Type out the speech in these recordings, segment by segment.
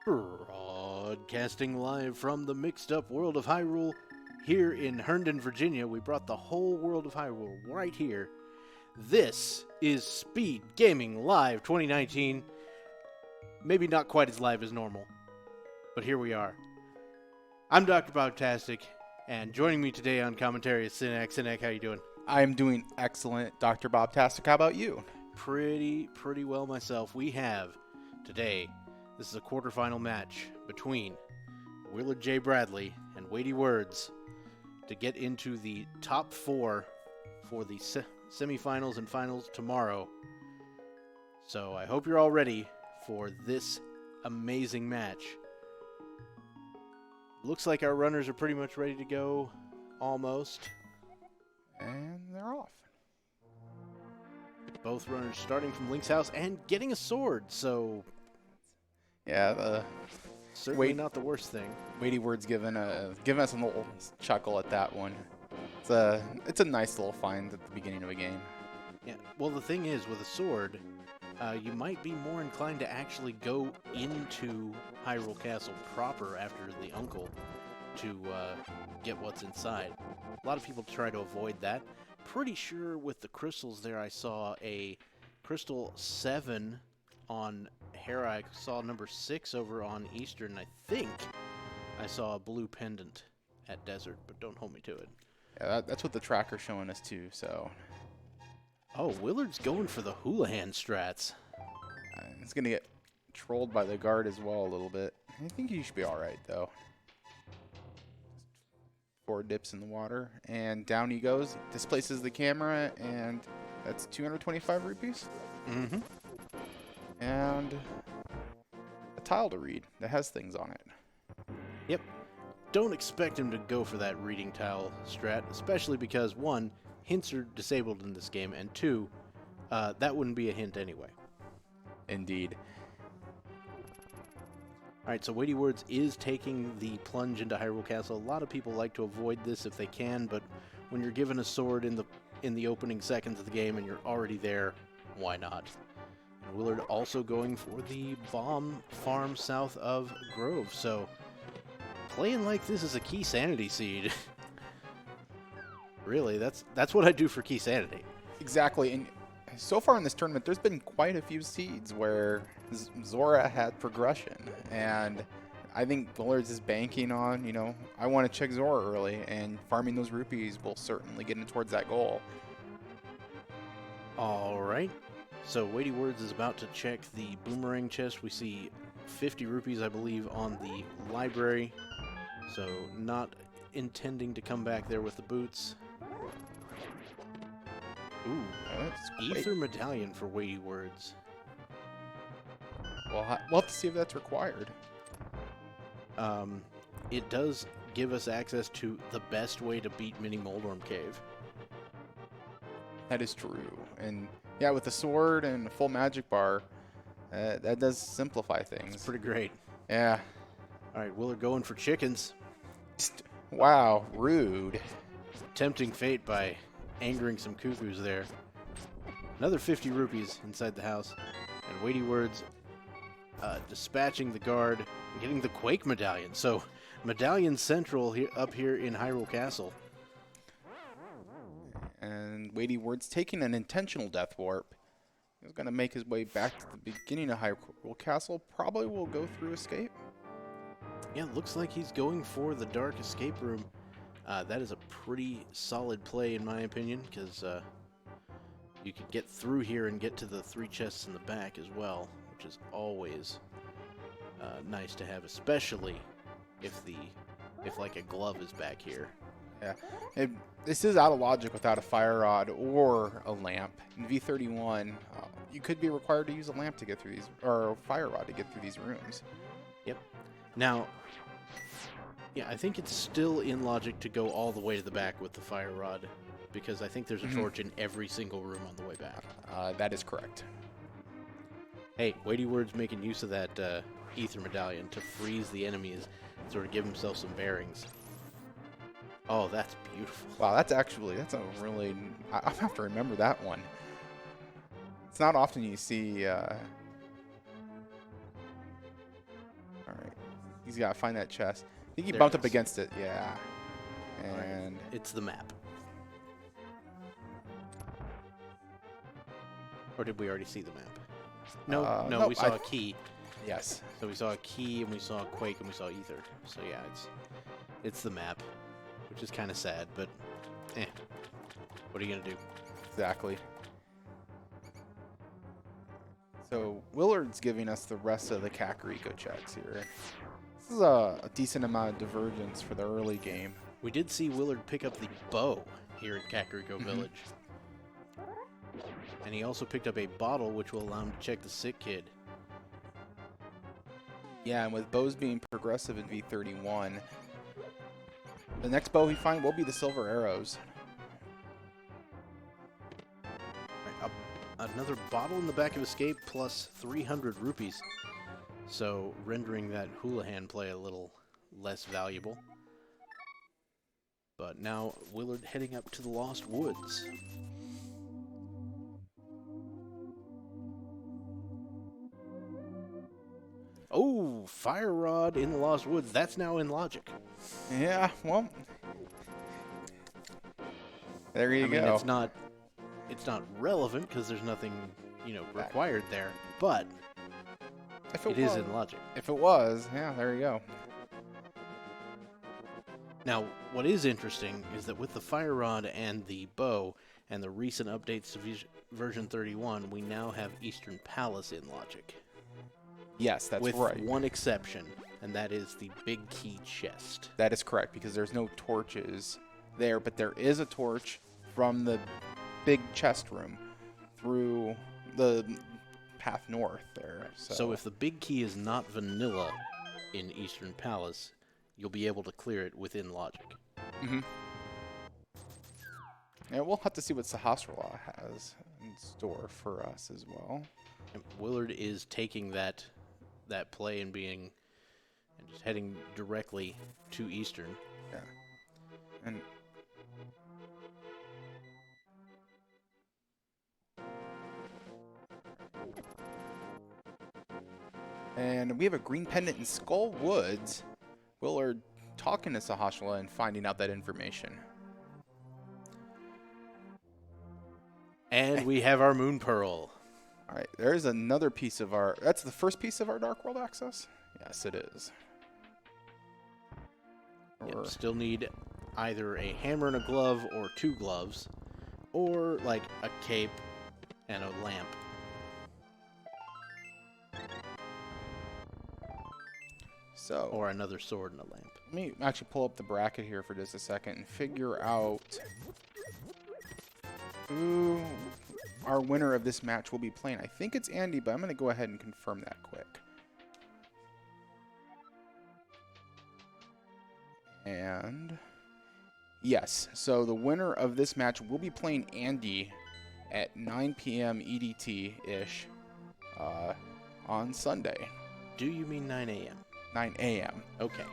Broadcasting live from the mixed-up world of Hyrule here in Herndon, Virginia. We brought the whole world of Hyrule right here. This is Speed Gaming Live 2019. Maybe not quite as live as normal, but here we are. I'm Dr. Bobtastic, and joining me today on commentary is Sinek. Sinek, how you doing? I'm doing excellent, Dr. Bobtastic. How about you? Pretty well myself. We have today, this is a quarterfinal match between WillardJBradley and WeightyWords to get into the top four for the semifinals and finals tomorrow. So I hope you're all ready for this amazing match. Looks like our runners are pretty much ready to go, almost. And they're off. Both runners starting from Link's house and getting a sword, so yeah, certainly not the worst thing. WeightyWords giving us a little chuckle at that one. It's a nice little find at the beginning of a game. Yeah. Well, the thing is, with a sword, you might be more inclined to actually go into Hyrule Castle proper after the uncle to get what's inside. A lot of people try to avoid that. Pretty sure with the crystals there, I saw a crystal 7 on Hera. I saw number 6 over on Eastern. I think I saw a blue pendant at Desert, but don't hold me to it. Yeah, that's what the tracker's showing us too. So. Oh, Willard's going for the Houlihan strats. It's gonna get trolled by the guard as well a little bit. I think he should be all right though. 4 dips in the water, and down he goes. Displaces the camera, and that's 225 rupees. Mm-hmm. And a tile to read that has things on it. Yep. Don't expect him to go for that reading tile strat, especially because, 1, hints are disabled in this game, and 2, that wouldn't be a hint anyway. Indeed. Alright, so WeightyWords is taking the plunge into Hyrule Castle. A lot of people like to avoid this if they can, but when you're given a sword in the opening seconds of the game and you're already there, why not? And Willard also going for the bomb farm south of Grove, so playing like this is a key sanity seed. Really, that's what I do for key sanity. Exactly, and so far in this tournament, there's been quite a few seeds where Zora had progression, and I think Willards is banking on, I want to check Zora early, and farming those rupees will certainly get him towards that goal. All right, so WeightyWords is about to check the boomerang chest. We see 50 rupees, I believe, on the library, so not intending to come back there with the boots. Ooh, Ether Medallion for WeightyWords. Well, we'll have to see if that's required. It does give us access to the best way to beat Mini Moldorm Cave. That is true. And yeah, with the sword and a full magic bar, that does simplify things. It's pretty great. Yeah. All right, Willard going for chickens. Wow, rude. Tempting fate by angering some cuckoos there. Another 50 rupees inside the house. And WeightyWords dispatching the guard and getting the Quake Medallion. So, Medallion Central up here in Hyrule Castle. And WeightyWords taking an intentional death warp. He's going to make his way back to the beginning of Hyrule Castle. Probably will go through escape. Yeah, looks like he's going for the dark escape room. That is a pretty solid play in my opinion, because you could get through here and get to the 3 chests in the back as well, which is always nice to have, especially if like a glove is back here. Yeah, this is out of logic without a fire rod or a lamp. In V31, you could be required to use a lamp to get through these, or a fire rod to get through these rooms. Yep. Now, yeah, I think it's still in logic to go all the way to the back with the fire rod, because I think there's a torch in every single room on the way back. That is correct. Hey, WeightyWords making use of that Ether Medallion to freeze the enemies, sort of give himself some bearings. Oh, that's beautiful. Wow, that's a really... I'll have to remember that one. It's not often you see... All He's got to find that chest. I think he There bumped it up is. against it. Yeah. Alright, And it's the map. Or did we already see the map? No, nope, we saw a key. yes. So we saw a key, and we saw a quake, and we saw ether. So yeah, it's the map, which is kind of sad, but what are you gonna do? Exactly. So Willard's giving us the rest of the Kakariko checks here. This is a decent amount of divergence for the early game. We did see Willard pick up the bow here at Kakariko Village. And he also picked up a bottle, which will allow him to check the sick kid. Yeah, and with bows being progressive in V31, the next bow he finds will be the silver arrows. Right, another bottle in the back of escape plus 300 rupees. So rendering that Houlihan play a little less valuable. But now Willard heading up to the Lost Woods. Oh, Fire Rod in the Lost Woods. That's now in Logic. Yeah, well, there you go. I mean, it's not relevant because there's nothing, required there, but If it is in Logic. If it was, yeah, there you go. Now, what is interesting is that with the Fire Rod and the bow and the recent updates to version 31, we now have Eastern Palace in Logic. Yes, that's with right. one exception, and that is the big key chest. That is correct, because there's no torches there, but there is a torch from the big chest room through the path north there. So if the big key is not vanilla in Eastern Palace, you'll be able to clear it within Logic. Mm-hmm. Yeah, we'll have to see what Sahasrara has in store for us as well. And Willard is taking that play and just heading directly to Eastern. Yeah. And we have a green pendant in Skull Woods. Willard talking to Sahasrara and finding out that information. And we have our Moon Pearl. All right, there's another piece of our... That's the first piece of our Dark World access? Yes, it is. Yep, still need either a hammer and a glove or 2 gloves, or like a cape and a lamp. So, or another sword and a lamp. Let me actually pull up the bracket here for just a second and figure out who our winner of this match will be playing. I think it's Andy, but I'm going to go ahead and confirm that quick. And yes, so the winner of this match will be playing Andy at 9 p.m. EDT-ish on Sunday. Do you mean 9 a.m.? 9 a.m. Okay.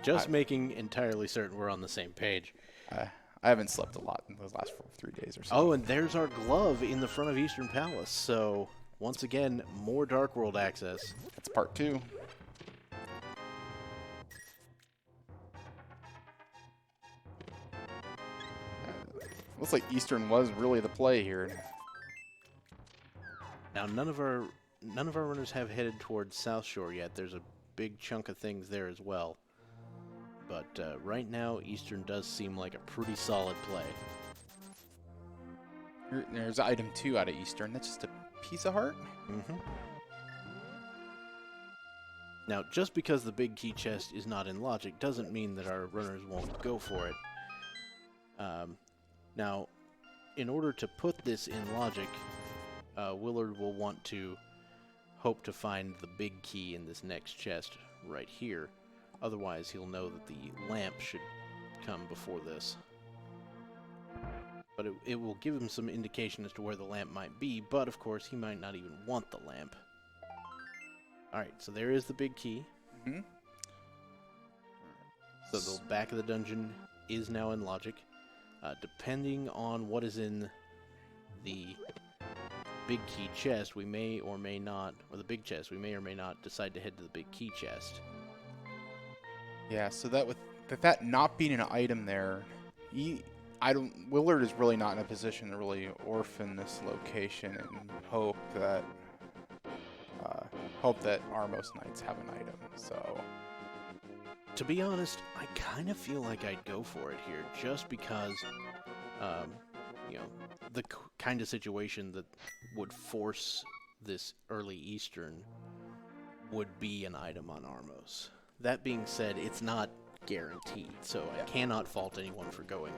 Just making entirely certain we're on the same page. I haven't slept a lot in those last 3 days or so. Oh, and there's our glove in the front of Eastern Palace. So, once again, more Dark World access. That's part 2. Looks like Eastern was really the play here. Now, none of our runners have headed towards South Shore yet. There's a big chunk of things there as well. But right now, Eastern does seem like a pretty solid play. There's item 2 out of Eastern. That's just a piece of heart? Mm-hmm. Now, just because the big key chest is not in Logic doesn't mean that our runners won't go for it. Now, in order to put this in Logic, Willard will want to hope to find the big key in this next chest right here. Otherwise, he'll know that the lamp should come before this. But it will give him some indication as to where the lamp might be, but of course, he might not even want the lamp. Alright, so there is the big key. Mm-hmm. So the back of the dungeon is now in Logic. Depending on what is in the big key chest, we may or may not, or the big chest, we may or may not decide to head to the big key chest. Yeah, so that with that not being an item there, Willard is really not in a position to really orphan this location and hope that Armos Knights have an item. So, to be honest, I kind of feel like I'd go for it here, just because, you know, the kind of situation that would force this early Eastern would be an item on Armos. That being said, it's not guaranteed, so I cannot fault anyone for going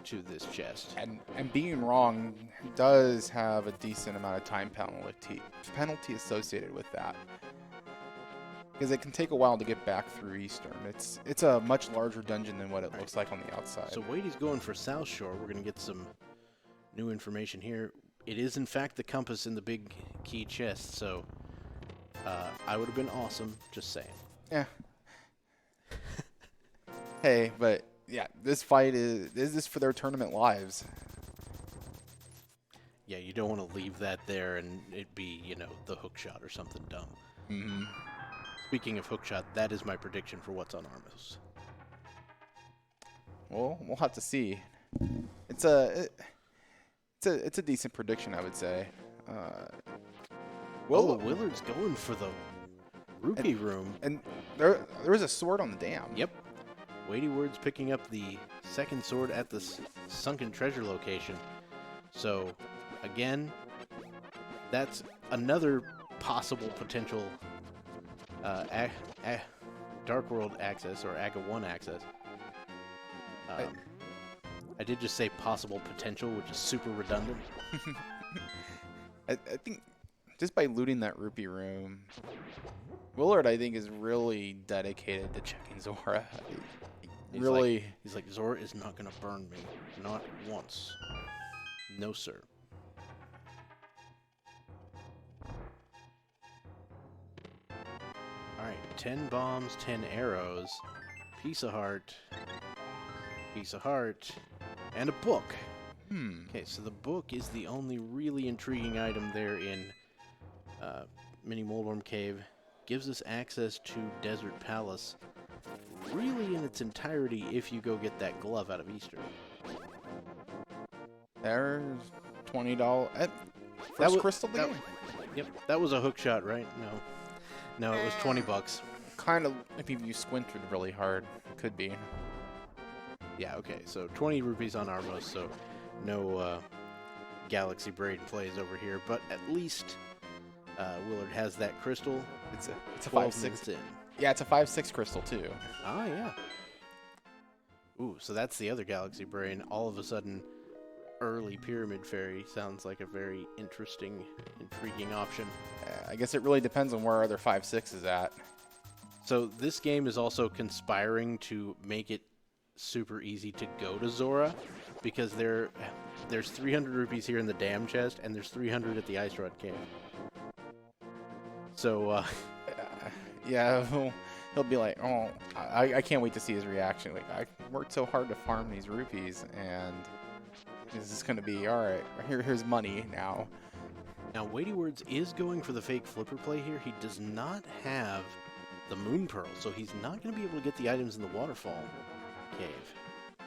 to this chest. And being wrong does have a decent amount of time penalty associated with that, because it can take a while to get back through Eastern. It's a much larger dungeon than what it looks like on the outside. So Weighty's going for South Shore. We're going to get some new information here. It is in fact the compass in the big key chest, so I would have been awesome, just saying. Yeah. Hey, but yeah, this fight is this for their tournament lives. Yeah, you don't want to leave that there and it be, you know, the hook shot or something dumb. Mm-hmm. Speaking of hook shot, that is my prediction for what's on Armos. Well, we'll have to see. It's a decent prediction, I would say. Willard's going for the rupee room. And there was a sword on the dam. Yep. WeityWords picking up the second sword at the sunken treasure location. So, again, that's another possible potential Dark World access or Aga 1 access. I did just say possible potential, which is super redundant. I think just by looting that rupee room, Willard, I think, is really dedicated to checking Zora. He's like, Zora is not going to burn me. Not once. No, sir. Alright, 10 bombs, 10 arrows, piece of heart, and a book. Okay, so the book is the only really intriguing item there in Mini Moldworm Cave. Gives us access to Desert Palace, really in its entirety, if you go get that glove out of Easter. There's $20. First crystal game. Yep, that was a hook shot, right? No, it was 20 bucks. Kind of, if you squinted really hard, it could be. Yeah, okay, so 20 rupees on Armos, so no Galaxy Braid plays over here, but at least Willard has that crystal. It's a 5/6 in. Yeah, it's a 5/6 crystal too. Ah, yeah. Ooh, so that's the other Galaxy Brain. All of a sudden, early Pyramid Fairy sounds like a very interesting, intriguing option. I guess it really depends on where other 5/6 is at. So this game is also conspiring to make it super easy to go to Zora, because there's 300 rupees here in the dam chest, and there's 300 at the Ice Rod Cave. So, yeah, he'll be like, oh, I can't wait to see his reaction. Like, I worked so hard to farm these rupees, and this is going to be, all right, here's money now. Now, WeityWords is going for the fake flipper play here. He does not have the Moon Pearl, so he's not going to be able to get the items in the Waterfall Cave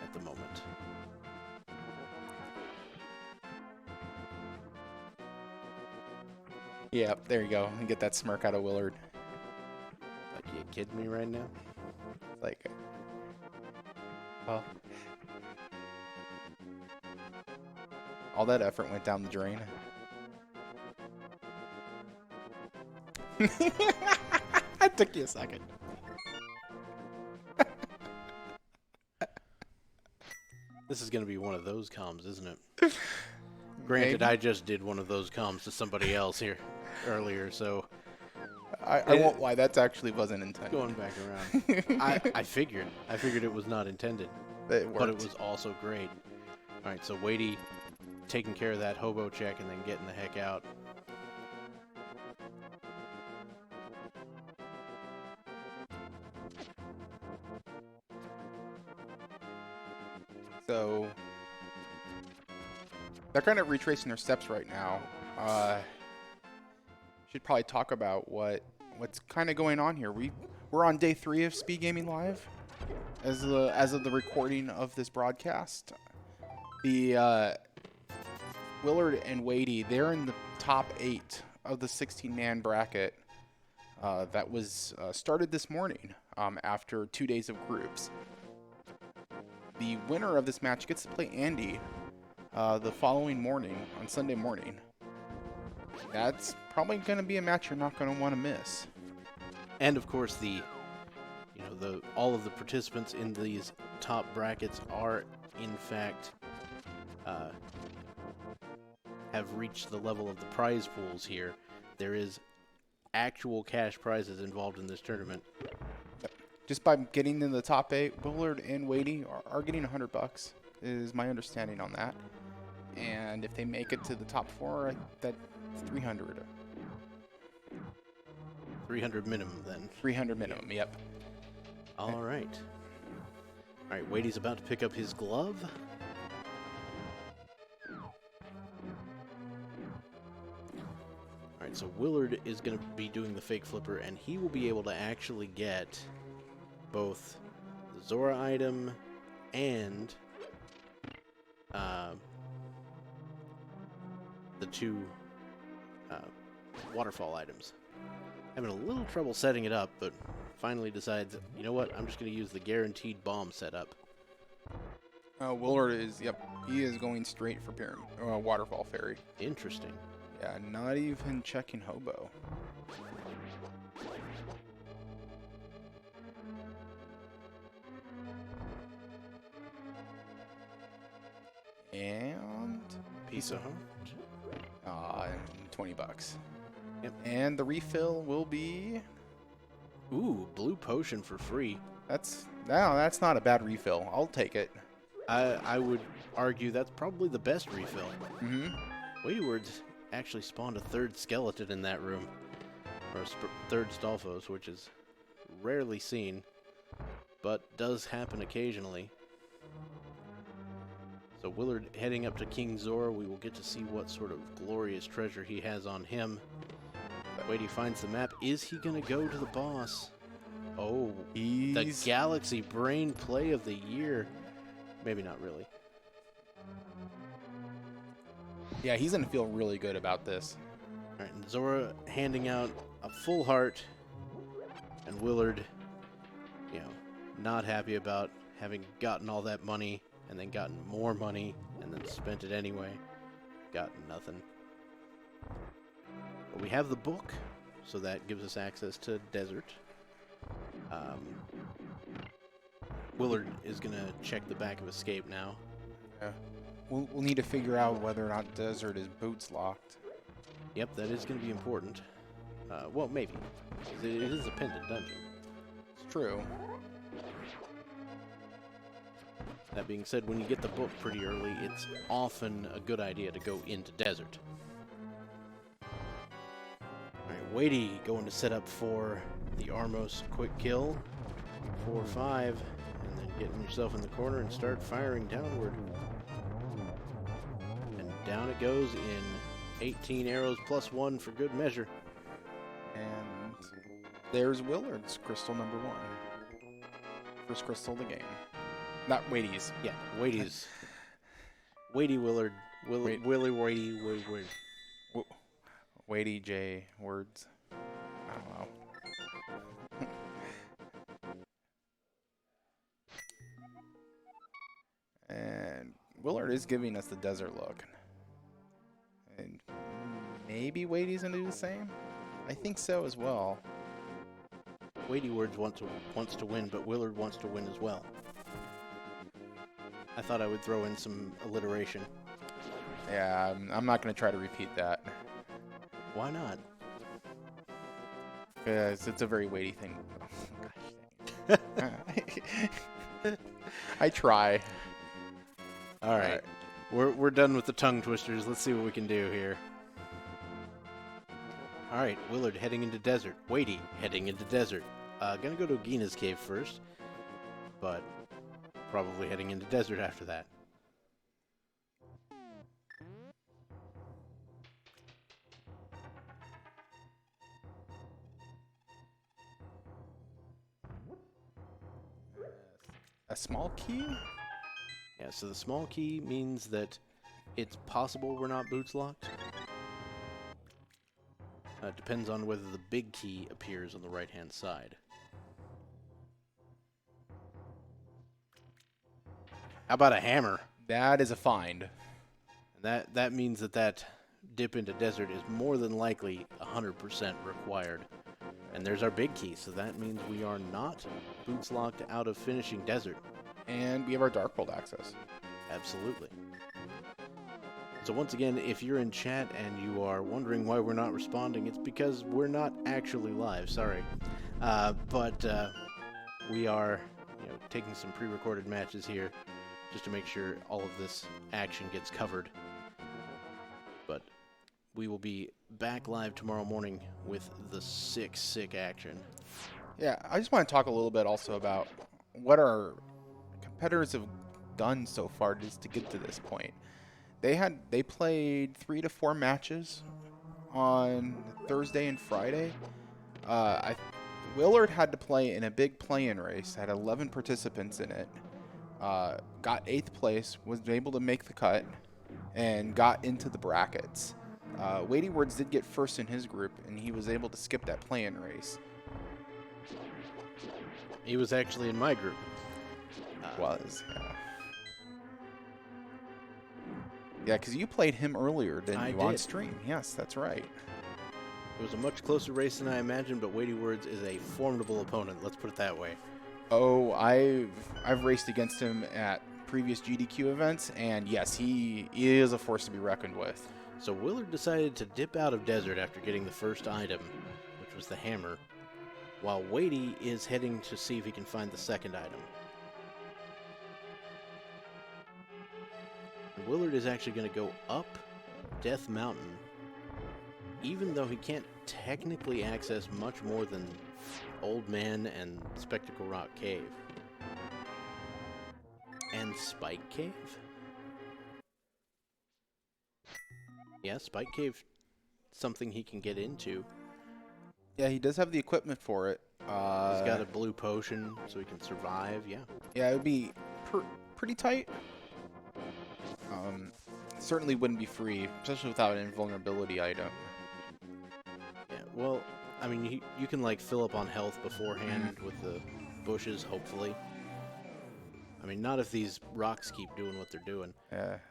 at the moment. Yeah, there you go. And get that smirk out of Willard. Like, you kidding me right now? Like, well, all that effort went down the drain. It took you a second. This is going to be one of those comms, isn't it? Granted, I just did one of those comms to somebody else here earlier, so... I won't lie, that actually wasn't intended. Going back around. I figured it was not intended. It worked. But it was also great. Alright, so Weighty taking care of that hobo check and then getting the heck out. So they're kind of retracing their steps right now. Should probably talk about what's kind of going on here. We're on day 3 of Speed Gaming Live, as of the recording of this broadcast. The Willard and Weighty, they're in the top 8 of the 16-man bracket that was started this morning after 2 days of groups. The winner of this match gets to play Andy the following morning, on Sunday morning. That's probably going to be a match you're not going to want to miss. And of course, all of the participants in these top brackets are, in fact, have reached the level of the prize pools here. There is actual cash prizes involved in this tournament. Just by getting in the top 8, Willard and Weighty are getting $100, is my understanding on that. And if they make it to the top 4, that's 300. 300 minimum, then. 300 minimum, yep. All right. All right, Weighty's about to pick up his glove. All right, so Willard is going to be doing the fake flipper, and he will be able to actually get both the Zora item and the 2 waterfall items. Having a little trouble setting it up, but finally decides, you know what, I'm just going to use the guaranteed bomb setup. Willard is, he is going straight for waterfall fairy. Interesting. Yeah, not even checking hobo. And Piece of heart. $20. Yep. And the refill will be... Ooh, blue potion for free. That's not a bad refill. I'll take it. I would argue that's probably the best refill. Mm-hmm. WeityWords actually spawned a 3rd skeleton in that room. Or a 3rd Stalfos, which is rarely seen, but does happen occasionally. So Willard heading up to King Zora, we will get to see what sort of glorious treasure he has on him. Weighty finds the map. Is he going to go to the boss? Oh, the Galaxy Brain play of the year. Maybe not really. Yeah, he's going to feel really good about this. All right, and Zora handing out a full heart, and Willard, not happy about having gotten all that money and then gotten more money and then spent it anyway. Got nothing. But we have the book, so that gives us access to Desert. Willard is going to check the back of Escape now. Yeah. We'll need to figure out whether or not Desert is boots locked. Yep, that is going to be important. Well, maybe. It is a pendant dungeon. It's true. That being said, when you get the book pretty early, it's often a good idea to go into Desert. Alright, Weighty going to set up for the Armos quick kill. 4-5, and then getting yourself in the corner and start firing downward. And down it goes in 18 arrows plus 1 for good measure. And there's Willard's crystal number 1. First crystal of the game. Not Weighty's. Yeah, Weighty's. Weighty Willard. Willy Weighty. WeityJBradley. I don't know. And Willard is giving us the desert look. And maybe Weighty's going to do the same? I think so as well. WeityWords wants to win, but Willard wants to win as well. I thought I would throw in some alliteration. Yeah, I'm not going to try to repeat that. Why not? Because it's a very weighty thing. Oh, gosh. I try. All right. We're done with the tongue twisters. Let's see what we can do here. All right, Willard heading into Desert. Weighty heading into Desert. Gonna go to Gina's cave first, but probably heading into Desert after that. small key? Yeah, so the small key means that it's possible we're not boots locked. Depends on whether the big key appears on the right-hand side. How about a hammer? That is a find. That means that dip into desert is more than likely 100% required. And there's our big key, so that means we are not boots locked out of finishing desert. And we have our Dark World access. Absolutely. So once again, if you're in chat and you are wondering why we're not responding, it's because we're not actually live. Sorry, but we are, taking some pre-recorded matches here, just to make sure all of this action gets covered. But we will be back live tomorrow morning with the sick action. Yeah, I just want to talk a little bit also about what our competitors have done so far just to get to this point. They played 3 to 4 matches on Thursday and Friday. Willard had to play in a big play-in race, had 11 participants in it, got 8th place, was able to make the cut, and got into the brackets. WeityWords did get first in his group, and he was able to skip that play-in race. He was actually in my group. Yeah, because you played him earlier, didn't you, on stream? Yes, that's right. It was a much closer race than I imagined, but WeityWords is a formidable opponent. Let's put it that way. Oh, I've raced against him at previous GDQ events, and yes, he is a force to be reckoned with. So Willard decided to dip out of desert after getting the first item, which was the hammer, while Weighty is heading to see if he can find the second item. Willard is actually going to go up Death Mountain, even though he can't technically access much more than Old Man and Spectacle Rock Cave. And Spike Cave? Yeah, Spike Cave, something he can get into. Yeah, he does have the equipment for it. He's got a blue potion, so he can survive, yeah. Yeah, it would be pretty tight. Certainly wouldn't be free, especially without an invulnerability item. Yeah, well, I mean, you can, fill up on health beforehand with the bushes, hopefully. I mean, not if these rocks keep doing what they're doing.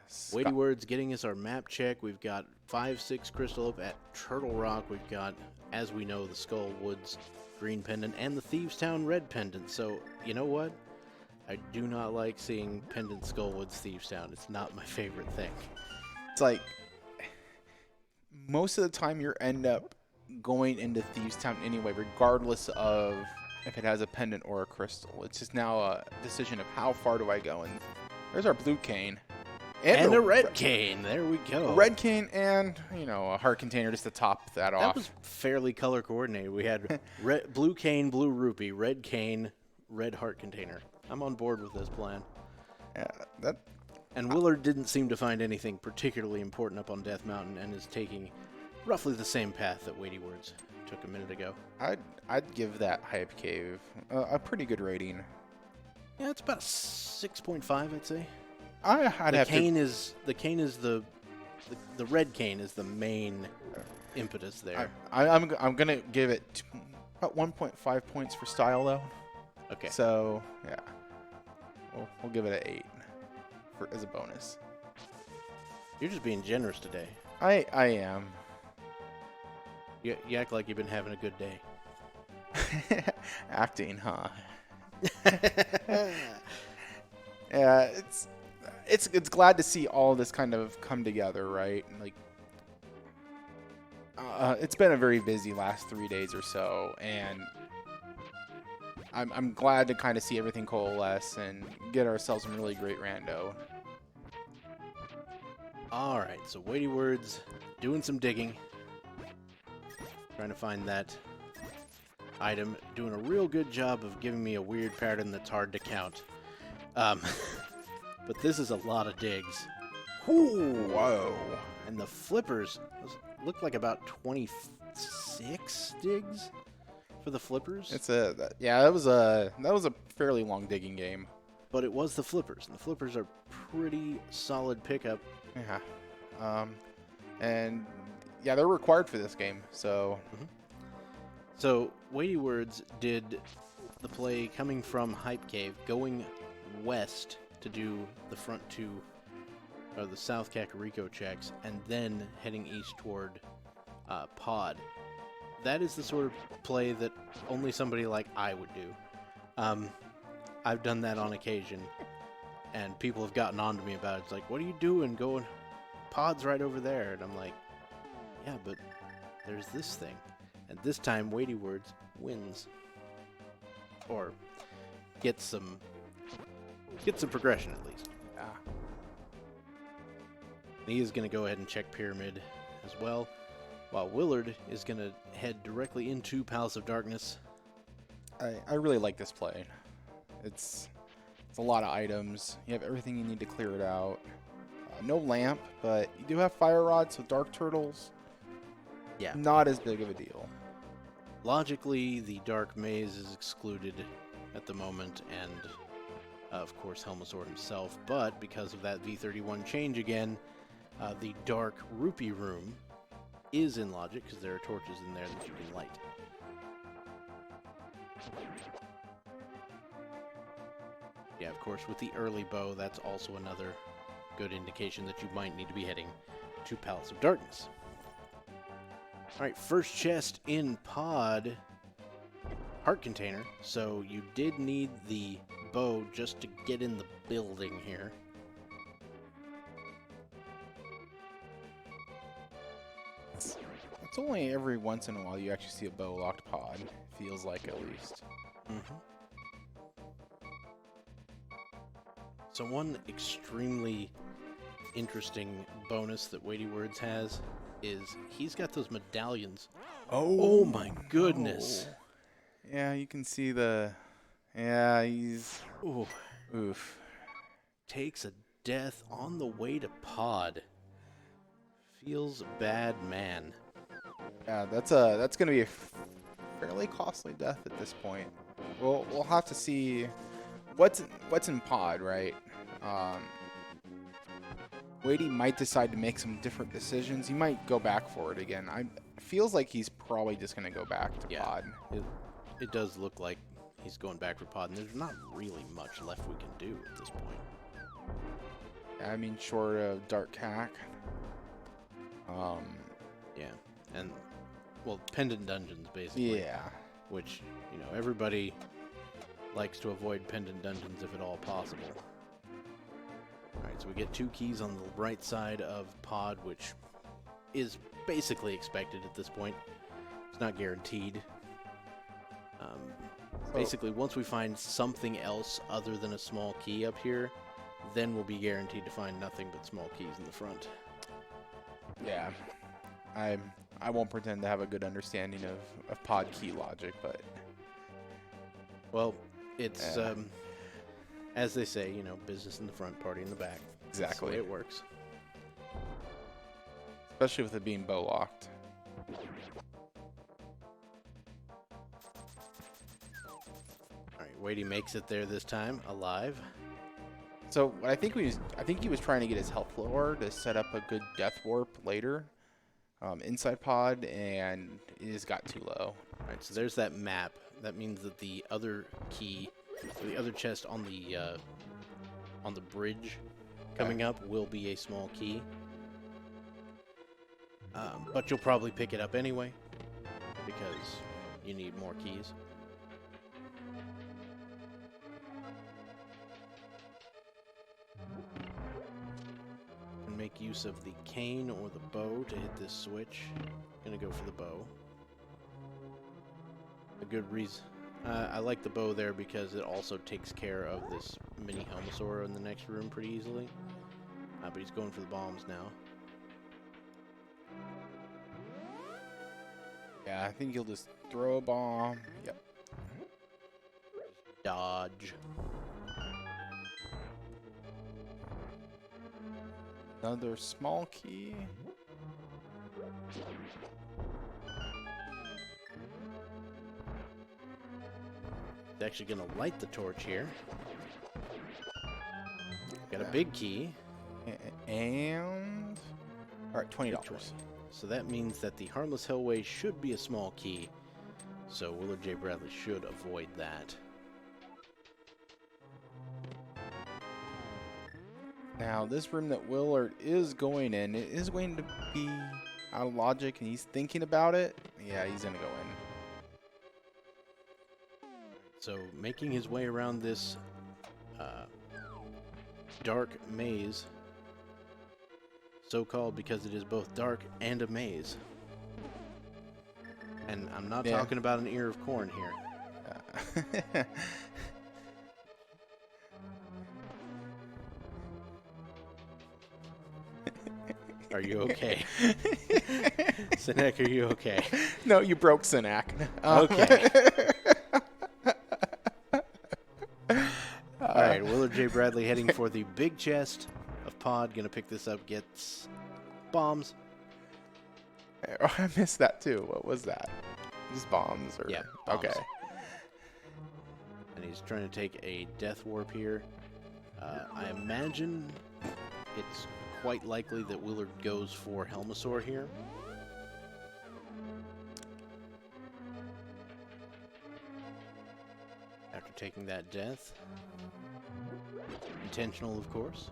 WeityWords getting us our map check. We've got 5-6 crystal up at Turtle Rock. We've got, as we know, the Skull Woods green pendant and the Thieves Town red pendant. So, you know what? I do not like seeing pendant Skullwoods Thieves Town. It's not my favorite thing. It's like most of the time you end up going into Thieves Town anyway, regardless of if it has a pendant or a crystal. It's just now a decision of how far do I go. And there's our blue cane. And a red cane. There we go. A red cane and, a heart container just to top that off. That was fairly color coordinated. We had blue cane, blue rupee, red cane, red heart container. I'm on board with this plan. Yeah, and Willard didn't seem to find anything particularly important up on Death Mountain and is taking roughly the same path that WeityWords took a minute ago. I'd give that Hype Cave a pretty good rating. Yeah, it's about 6.5, I'd say. The red cane is the main impetus there. I'm gonna give it about 1.5 points for style though. Okay. So yeah, we'll give it an 8 as a bonus. You're just being generous today. I am. You act like you've been having a good day. Acting, huh? Yeah, it's glad to see all this kind of come together, right? It's been a very busy last 3 days or so, and I'm glad to kind of see everything coalesce and get ourselves some really great rando. All right, so WeityWords doing some digging, trying to find that item, doing a real good job of giving me a weird pattern that's hard to count. But this is a lot of digs. Ooh, whoa! And the flippers look like about 26 digs for the flippers. That was a fairly long digging game. but it was the flippers, and the flippers are pretty solid pickup. Yeah. And yeah, they're required for this game, so. So WeityWords did the play coming from Hype Cave, going west to do the front two, or the South Kakariko checks, and then heading east toward Pod. That is the sort of play that only somebody like I would do. I've done that on occasion, and people have gotten on to me about it. It's like, what are you doing? Going, Pod's right over there. And I'm like, yeah, but there's this thing. And this time, WeityWords wins. Or gets some progression, at least. Yeah. He is going to go ahead and check Pyramid as well, while Willard is going to head directly into Palace of Darkness. I really like this play. It's a lot of items. You have everything you need to clear it out. No lamp, but you do have fire rods with dark turtles. Yeah. Not as big of a deal. Logically, the Dark Maze is excluded at the moment, and of course Helmasaur himself, but because of that V31 change again, the Dark Rupee Room is in Logic, because there are torches in there that you can light. Yeah, of course, with the early bow, that's also another good indication that you might need to be heading to Palace of Darkness. Alright, first chest in Pod, heart container, so you did need the bow just to get in the building here. It's only every once in a while you actually see a bow locked pod, feels like at least. So one extremely interesting bonus that WeityWords has is he's got those medallions. Oh my goodness. No. Yeah, you can see the... Yeah, he's... Ooh. Oof. Takes a death on the way to Pod. Feels bad, man. Yeah, that's going to be a fairly costly death at this point. We'll have to see what's in Pod, right? Weighty might decide to make some different decisions. He might go back for it again. Feels like he's probably just going to go back to Pod. It does look like he's going back for Pod, and there's not really much left we can do at this point. I mean, short of Dark Cack. Yeah, and, well, Pendant Dungeons, basically. Yeah. Which, you know, everybody likes to avoid Pendant Dungeons if at all possible. Alright, so we get 2 keys on the right side of Pod, which is basically expected at this point. It's not guaranteed. Basically, once we find something else other than a small key up here, then we'll be guaranteed to find nothing but small keys in the front. Yeah. I won't pretend to have a good understanding of Pod key logic, but... Well, it's, as they say, you know, business in the front, party in the back. Exactly. That's the way it works. Especially with it being bow locked. Alright, Weighty makes it there this time, alive. So I think he was trying to get his health lower to set up a good death warp later, inside Pod, and it just got too low. Alright, so there's that map. That means that the other key, or the other chest on the bridge coming up will be a small key. But you'll probably pick it up anyway, because you need more keys. And make use of the cane or the bow to hit this switch. Gonna go for the bow. A good reason. I like the bow there because it also takes care of this mini Helmasaur in the next room pretty easily. But he's going for the bombs now. Yeah, I think he'll just throw a bomb. Yep. Dodge. Another small key. He's actually going to light the torch here. Got a big key. And all right, $20. So that means that the Harmless Hellway should be a small key. So WillardJBradley should avoid that. Now, this room that Willard is going in, it is going to be out of logic, and he's thinking about it. Yeah, he's going to go in. So making his way around this dark maze, so-called because it is both dark and a maze. And I'm not talking about an ear of corn here. Are you okay? Sinek, are you okay? No, you broke Sinek. Okay. All right, WillardJBradley heading for the big chest of pod. Gonna pick this up. Gets bombs. Oh, I missed that too. What was that? Just bombs? Or... Yeah. Bombs. Okay. And he's trying to take a death warp here. I imagine it's quite likely that Willard goes for Helmosaur here. After taking that death. Intentional, of course.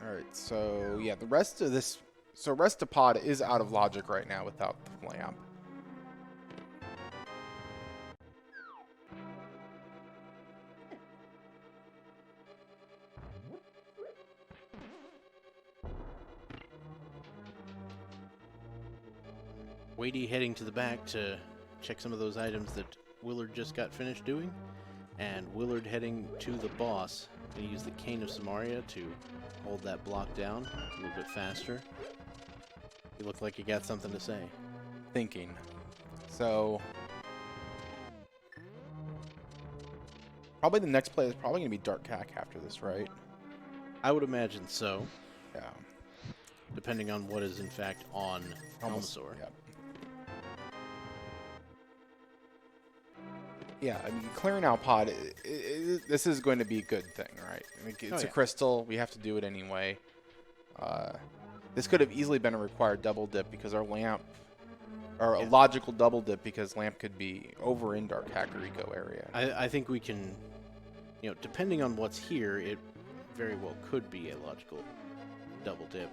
Alright, so yeah, the rest of this... So rest of pod is out of logic right now without the lamp. Weighty heading to the back to check some of those items that Willard just got finished doing. And Willard heading to the boss. Gonna use the Cane of Samaria to hold that block down a little bit faster. You look like you got something to say. Thinking. So... Probably the next play is probably going to be Dark Cack after this, right? I would imagine so. Yeah. Depending on what is in fact on Helmosaur. Yep. Yeah, I mean, clearing out pod, this is going to be a good thing, right? I mean, it's a crystal. We have to do it anyway. This could have easily been a required double dip because our lamp, or a logical double dip because lamp could be over in Dark Hacker Eco area. I think we can, you know, depending on what's here, it very well could be a logical double dip.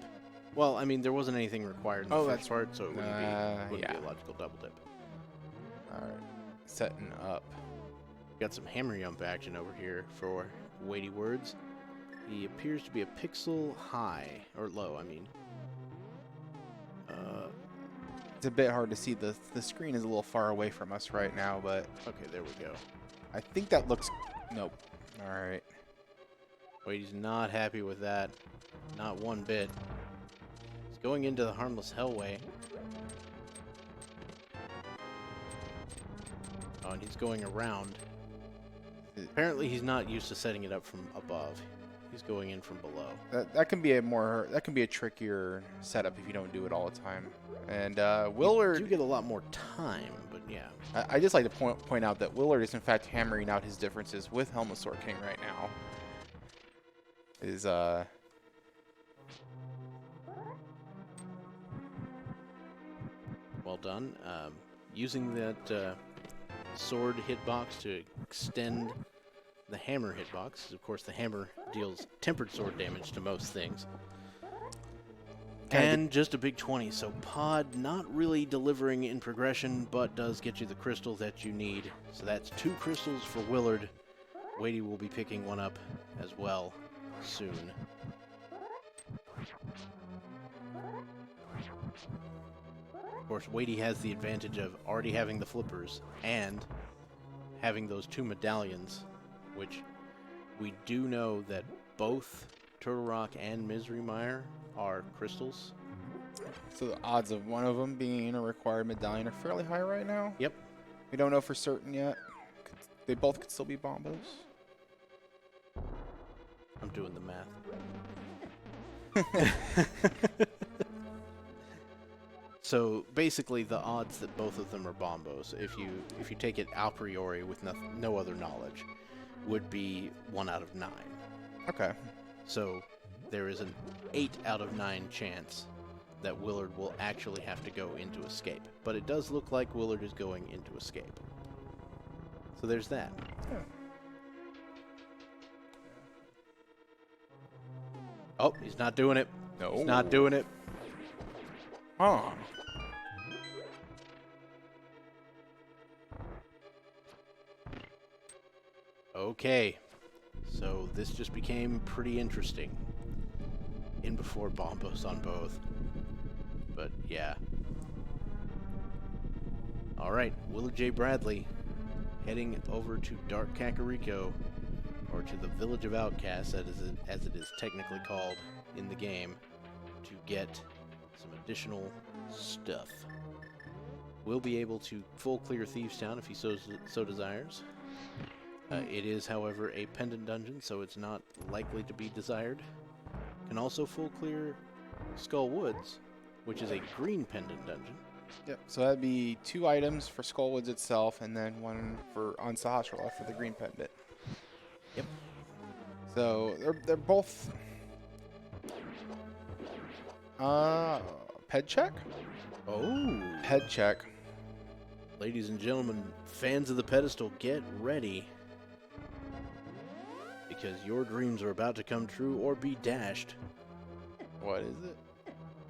Well, I mean, there wasn't anything required in the first part, so it wouldn't be a logical double dip. All right, setting up. Got some hammer jump action over here for WeityWords. He appears to be a pixel high, or low, I mean. It's a bit hard to see. The screen is a little far away from us right now, but... Okay, there we go. I think that looks... Nope. All right. Weighty's not happy with that. Not one bit. He's going into the Harmless Hellway. Oh, and he's going around. Apparently he's not used to setting it up from above. He's going in from below. That can be a trickier setup if you don't do it all the time. And Willard, you do get a lot more time, but yeah. I just like to point out that Willard is in fact hammering out his differences with Helmosaur King right now. Well done. Using that sword hitbox to extend the hammer hitbox. Of course, the hammer deals tempered sword damage to most things. And just a big 20, so pod not really delivering in progression, but does get you the crystal that you need. So that's 2 crystals for Willard. Weighty will be picking one up as well soon. Of course, Weighty has the advantage of already having the flippers and having those 2 medallions, which we do know that both Turtle Rock and Misery Mire are crystals. So the odds of one of them being a required medallion are fairly high right now? Yep. We don't know for certain yet. They both could still be bombos. I'm doing the math. So basically, the odds that both of them are bombos, if you take it a priori with no other knowledge, would be 1 out of 9. Okay. So there is an 8 out of 9 chance that Willard will actually have to go into escape. But it does look like Willard is going into escape. So there's that. Yeah. Oh, he's not doing it. No. He's not doing it. Huh. Okay. So this just became pretty interesting. In before bombos on both. But yeah. Alright, WillardJBradley heading over to Dark Kakariko, or to the Village of Outcasts, as it is technically called in the game, to get some additional stuff. We'll be able to full clear Thieves Town if he so desires. It is, however, a pendant dungeon, so it's not likely to be desired. Can also full clear Skull Woods, which is a green pendant dungeon. Yep. So that'd be 2 items for Skullwoods itself, and then 1 on Sahasrahla for the green pendant. Yep. So they're both. Ped check. Oh. Ped check. Ladies and gentlemen, fans of the pedestal, get ready. Because your dreams are about to come true or be dashed. What is it?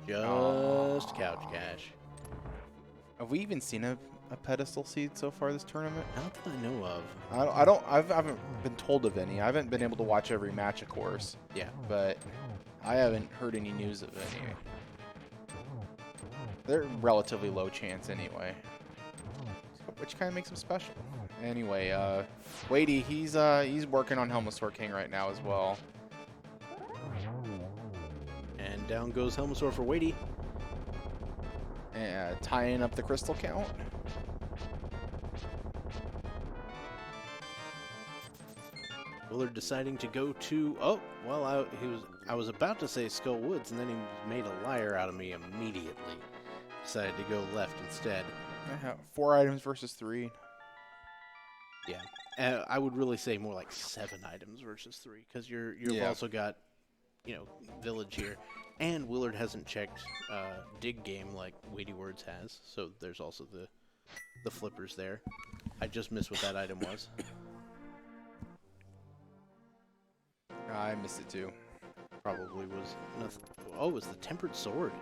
Just couch cash. Have we even seen a pedestal seed so far this tournament? Not that I know of. I haven't been told of any. I haven't been able to watch every match, of course. Yeah. But I haven't heard any news of any. They're relatively low chance anyway, which kind of makes them special. Anyway, Weighty, he's working on Helmasaur King right now as well. And down goes Helmasaur for Weighty. And tying up the crystal count. Willard deciding to go to... Oh, well, I was about to say Skull Woods, and then he made a liar out of me immediately. Decided to go left instead. 4 items versus 3. Yeah. I would really say more like 7 items versus 3, because you've also got, Village here. And Willard hasn't checked Dig Game like WeightyWords has, so there's also the flippers there. I just missed what that item was. I missed it too. Probably was nothing. Oh, it was the Tempered Sword.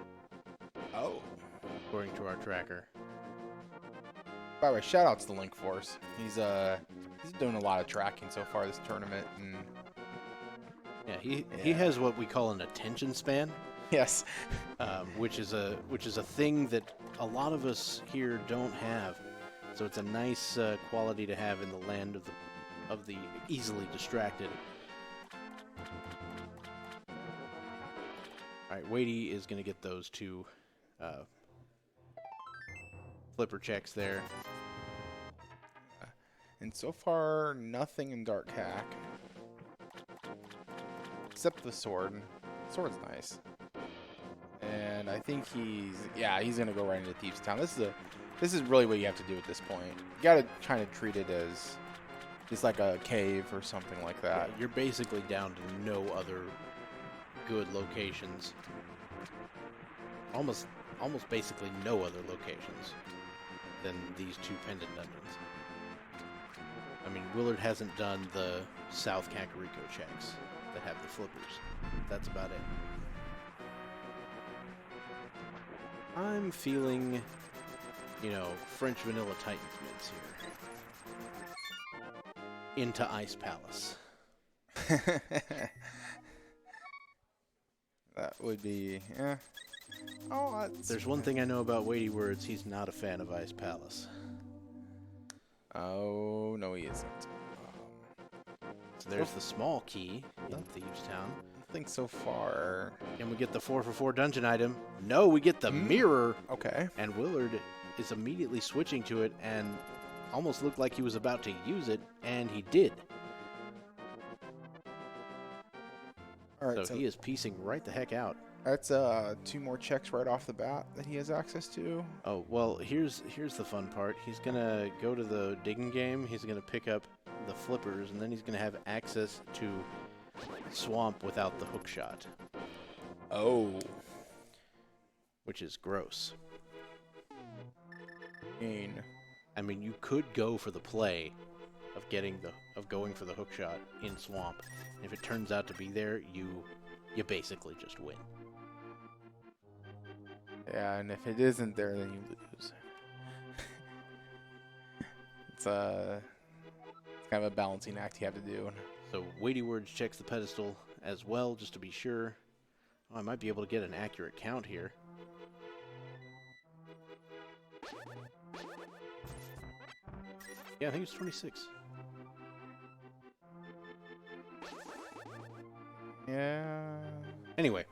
Oh. According to our tracker. By the way, shout outs to Link Force. He's doing a lot of tracking so far this tournament, and yeah, he has what we call an attention span. Yes. Which is a thing that a lot of us here don't have. So it's a nice quality to have in the land of the easily distracted. All right, Weighty is going to get those 2 flipper checks there. And so far, nothing in Dark Hack. Except the sword. The sword's nice. And I think he's going to go right into Thieves Town. This is really what you have to do at this point. You got to kind of treat it as just like a cave or something like that. Yeah, you're basically down to no other good locations. Almost basically no other locations than these 2 pendant dungeons. I mean, Willard hasn't done the South Kakariko checks that have the flippers. That's about it. I'm feeling, French Vanilla Titans mints here. Into Ice Palace. That would be, yeah. Oh, there's one thing I know about WeightyWords. He's not a fan of Ice Palace. Oh, no, he isn't. So there's the small key in Thieves Town. I think so far. Can we get the 4-for-4 dungeon item? No, we get the mirror. Okay. And Willard is immediately switching to it and almost looked like he was about to use it, and he did. All right, So he is piecing right the heck out. that's 2 more checks right off the bat that he has access to. Oh, well, here's the fun part. He's going to go to the digging game. He's going to pick up the flippers, and then he's going to have access to swamp without the hook shot. Oh. Which is gross. I mean, you could go for the play of going for the hook shot in swamp. If it turns out to be there, you basically just win. Yeah, and if it isn't there, then you lose. It's kind of a balancing act you have to do. So WeityWords checks the pedestal as well, just to be sure. Oh, I might be able to get an accurate count here. Yeah, I think it's 26. Yeah. Anyway,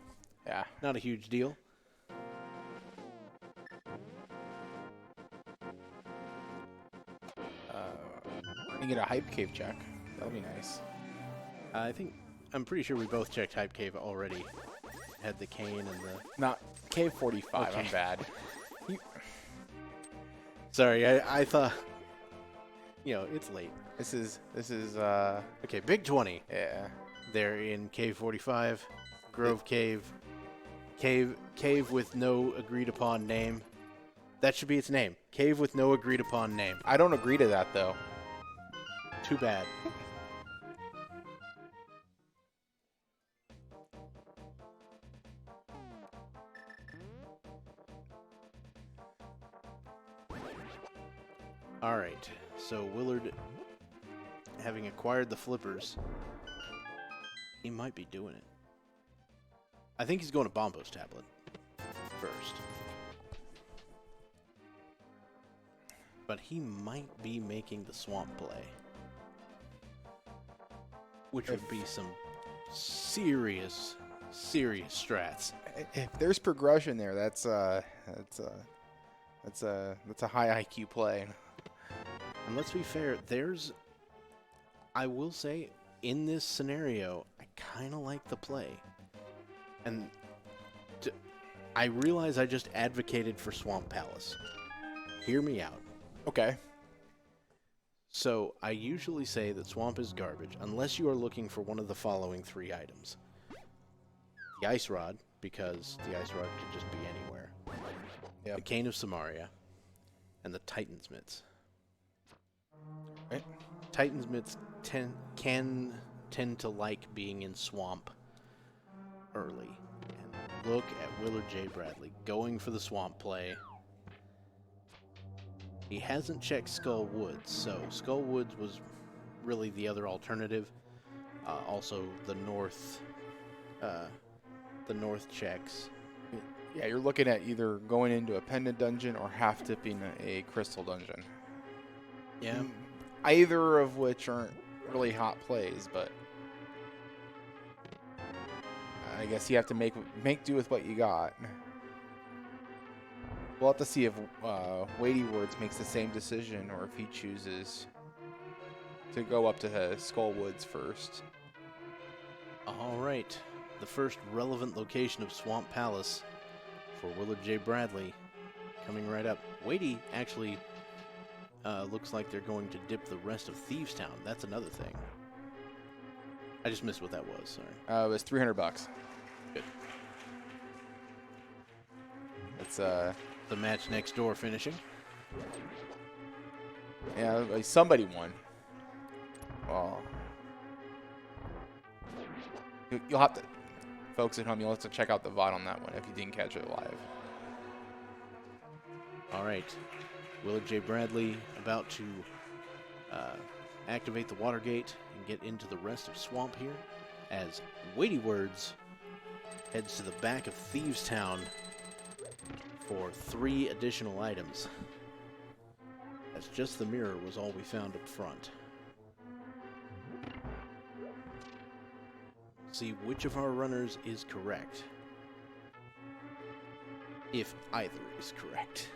yeah, not a huge deal. You get a hype cave check. That'll be nice. I'm pretty sure we both checked Hype Cave already. Had the cane and the... Not Cave 45, okay. I'm bad. Sorry, I thought... You know, it's late. This is Okay, Big 20. Yeah. They're in Cave 45, Grove Cave, Cave with no agreed upon name. That should be its name. Cave with no agreed upon name. I don't agree to that, though. Too bad. All right, so Willard, having acquired the flippers, he might be doing it. I think he's going to Bombo's tablet first. But he might be making the swamp play, which would be some serious strats. If there's progression there, that's a high IQ play. And let's be fair, I will say, in this scenario, I kind of like the play. And I realize I just advocated for Swamp Palace. Hear me out. Okay. So, I usually say that Swamp is garbage, unless you are looking for one of the following 3 items. The Ice Rod, because the Ice Rod could just be anywhere. Yep. The Cane of Samaria, and the Titan's Mitts. Right. Titan's Mitts can tend to like being in swamp early. And look at WillardJBradley going for the swamp play. He hasn't checked Skull Woods, so Skull Woods was really the other alternative. Also, the north checks. Yeah, you're looking at either going into a pendant dungeon or half tipping a crystal dungeon. Yeah. Either of which aren't really hot plays, but I guess you have to make do with what you got. We'll have to see if WeityWords makes the same decision or if he chooses to go up to Skull Woods first. All right. The first relevant location of Swamp Palace for WillardJBradley coming right up. Weighty actually looks like they're going to dip the rest of Thieves Town. That's another thing. I just missed what that was. Sorry. It was $300. Good. It's the match next door finishing. Yeah, somebody won. Well, you'll have to, folks at home, you'll have to check out the VOD on that one if you didn't catch it live. All right. WillardJBradley about to activate the water gate and get into the rest of Swamp here as WeityWords heads to the back of Thieves Town for 3 additional items. As just the mirror was all we found up front. See which of our runners is correct. If either is correct.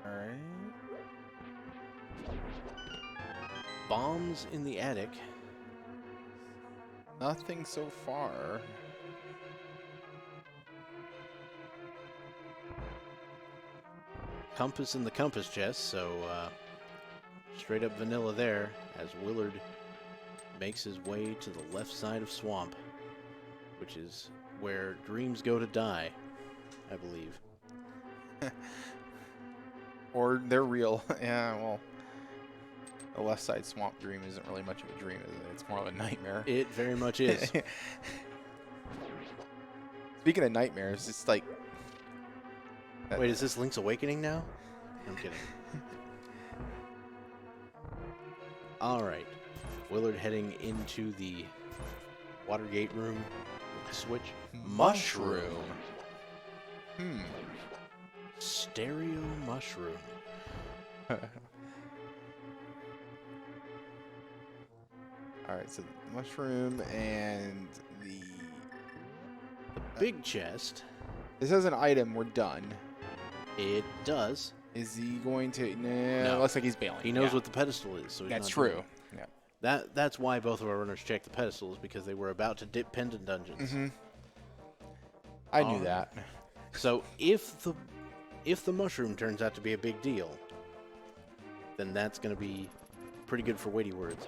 Alright. Bombs in the attic Nothing so far. Compass in the compass chest, so straight up vanilla there as Willard makes his way to the left side of Swamp, which is where dreams go to die, I believe. Or they're real. Yeah, well, the left side swamp dream isn't really much of a dream, is it? It's more of a nightmare. It very much is. Speaking of nightmares, it's like... Wait, is this Link's Awakening now? I'm kidding. All right. Willard heading into the Watergate room with the switch. Mushroom. Stereo mushroom. Alright, so the mushroom and the Big chest. This is an item. We're done. It does. Is he going to... Nah, No. it looks like he's bailing. He knows what the pedestal is, so he's That's not doing true. it. Yeah. That's why both of our runners checked the pedestals, because they were about to dip pendant dungeons. I knew that. So if the mushroom turns out to be a big deal, then that's going to be pretty good for WeightyWords.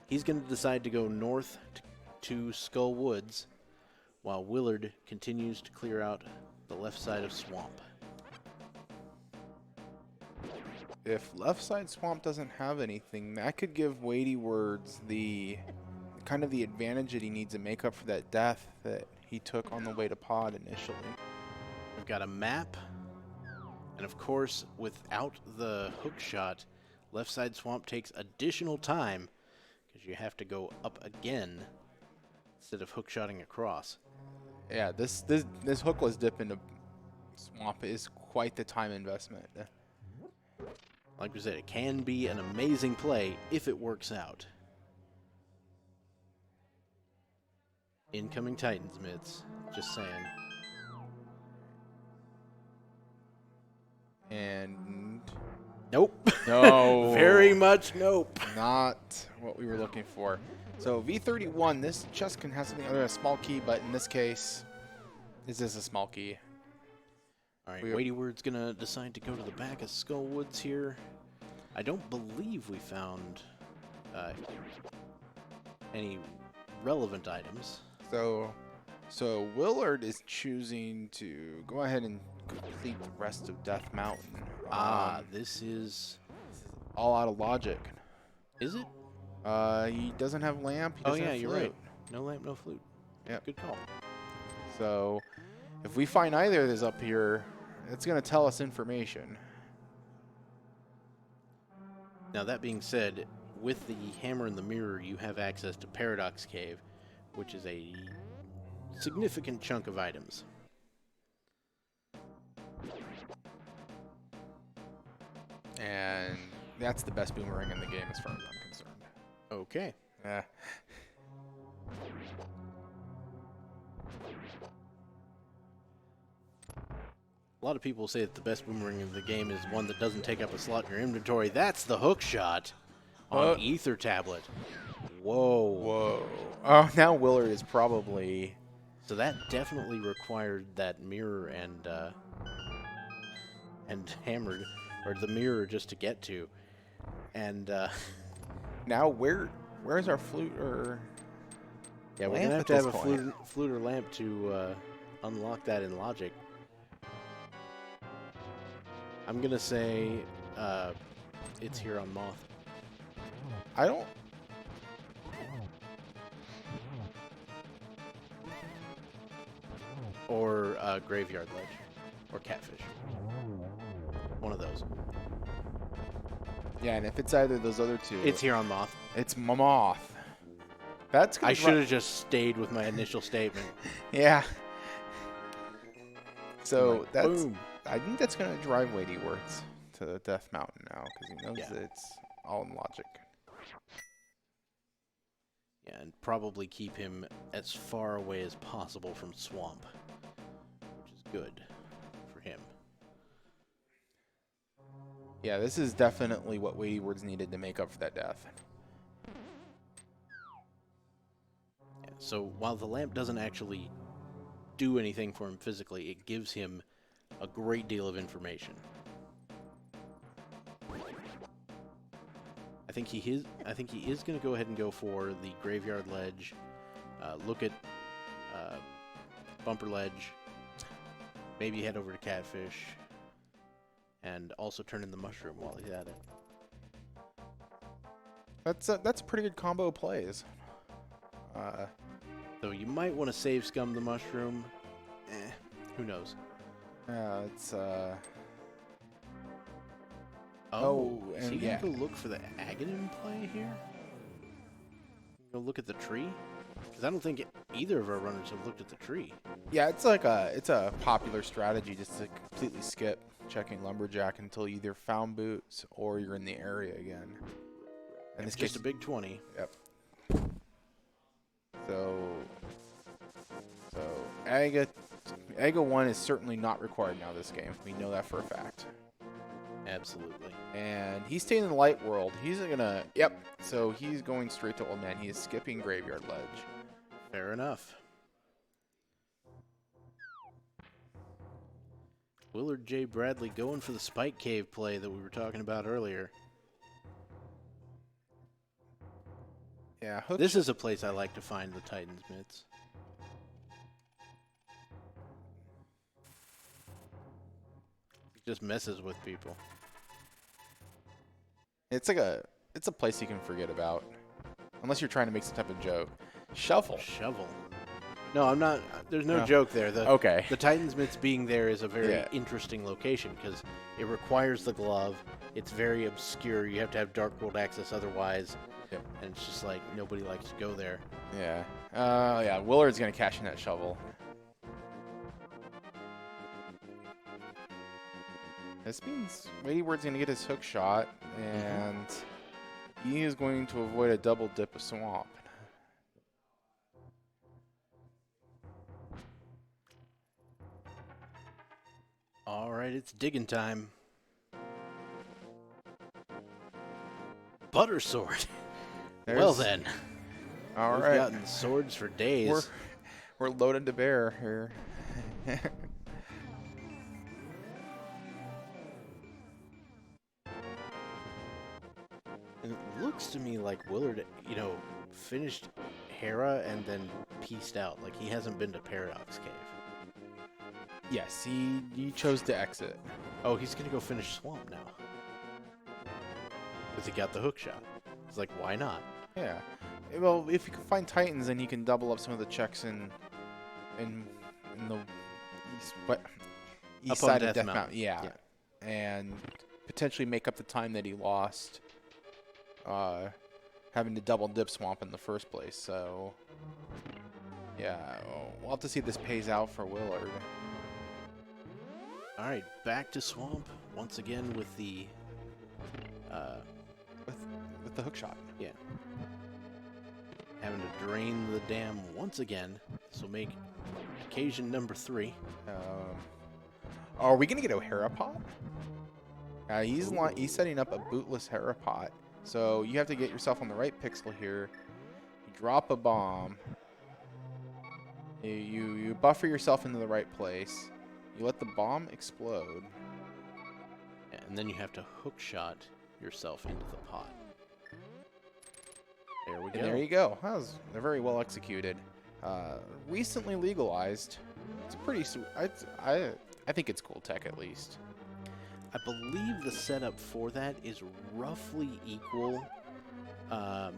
He's going to decide to go north to Skull Woods, while Willard continues to clear out the left side of Swamp. If left side swamp doesn't have anything, that could give WeightyWords the kind of the advantage that he needs to make up for that death that he took on the way to pod initially. We've got a map, and of course, without the hook shot, left side Swamp takes additional time because you have to go up again instead of hook shotting across. Yeah, this hookless dip into swamp is quite the time investment. Like we said, it can be an amazing play if it works out. Incoming Titans mitts, just saying. And Nope. no, Very much nope. not what we were looking for. So V31, this chest can have something other than a small key, but in this case, is this a small key? All right, WeightyWord's gonna decide to go to the back of Skull Woods here. I don't believe we found any relevant items. So Willard is choosing to go ahead and complete the rest of Death Mountain. This is all out of logic. Is it? He doesn't have lamp. He Oh doesn't yeah, have you're flute. right. No lamp, no flute. Yeah, Good call. So if we find either of these up here, it's going to tell us information. Now that being said, with the hammer and the mirror, you have access to Paradox Cave, which is a significant chunk of items. And that's the best boomerang in the game as far as I'm concerned. Okay. Yeah. A lot of people say that the best boomerang of the game is one that doesn't take up a slot in your inventory. That's the hook shot on Ether Tablet. Whoa. Whoa. Oh, now Willard is probably... So that definitely required that mirror and hammered, or the mirror just to get to. And now where's our flute or... Yeah, we're going to have a flute or lamp to unlock that in logic. I'm going to say it's here on Moth. I don't... Or Graveyard Ledge. Or Catfish. One of those. Yeah, and if it's either of those other two... It's here on Moth. It's Moth. That's I should have just stayed with my initial statement. Yeah. So Like, that's... boom. I think that's going to drive WeightyWords to Death Mountain now, because he knows that it's all in logic. Yeah, and probably keep him as far away as possible from Swamp, which is good for him. Yeah, this is definitely what WeightyWords needed to make up for that death. Yeah, So while the lamp doesn't actually do anything for him physically, it gives him a great deal of information. I think he is going to go ahead and go for the graveyard ledge. Look at bumper ledge. Maybe head over to catfish, and also turn in the mushroom while he's at it. That's a pretty good combo of plays. So you might want to save scum the mushroom. Who knows? It's Oh, is and he yeah. going to go look for the Aghanim play here? Go look at the tree? Because I don't think either of our runners have looked at the tree. Yeah, it's a popular strategy just to completely skip checking lumberjack until you either found boots or you're in the area again. In this Just case, a big 20. Yep. So Aga 1 is certainly not required now this game. We know that for a fact. Absolutely. And he's staying in the light world. He's gonna, yep. So he's going straight to Old Man. He is skipping Graveyard Ledge. Fair enough. WillardJBradley going for the Spike Cave play that we were talking about earlier. Yeah, This is a place I like to find the Titan's mitts. It just messes with people. It's a place you can forget about, unless you're trying to make some type of joke. Shovel. Shovel. No, I'm not. There's no No. joke there. Okay. The Titan's mitts being there is a very Yeah. interesting location because it requires the glove. It's very obscure. You have to have Dark World access otherwise. Yep. And it's just like nobody likes to go there. Yeah. Yeah. Willard's gonna cash in that shovel. This means WeityWords gonna get his hook shot, and he is going to avoid a double dip of swamp. All right, it's digging time. Butter sword. Well then, All we've right. gotten swords for days. We're loaded to bear here. And it looks to me like Willard, finished Hera and then pieced out. Like he hasn't been to Paradox Cave. Yes, he chose to exit. Oh, he's gonna go finish Swamp now. Because he got the hook shot. It's like, why not? Yeah. Well, if you can find Titans, then you can double up some of the checks in the east Up on side of Death Death Mountain. Mountain. Yeah. And potentially make up the time that he lost having to double dip Swamp in the first place. So, yeah, we'll have to see if this pays out for Willard. All right, back to Swamp once again with the With the hook shot. yeah, having to drain the dam once again. This will make occasion number 3. Are we gonna get a Hera pot? He's setting up a bootless Hera pot. So you have to get yourself on the right pixel here. You drop a bomb. You buffer yourself into the right place. You let the bomb explode. Yeah, and then you have to hook shot yourself into the pot. There we go. And there you go. They're very well executed. Recently legalized. It's a pretty. I think it's cool tech at least. I believe the setup for that is roughly equal to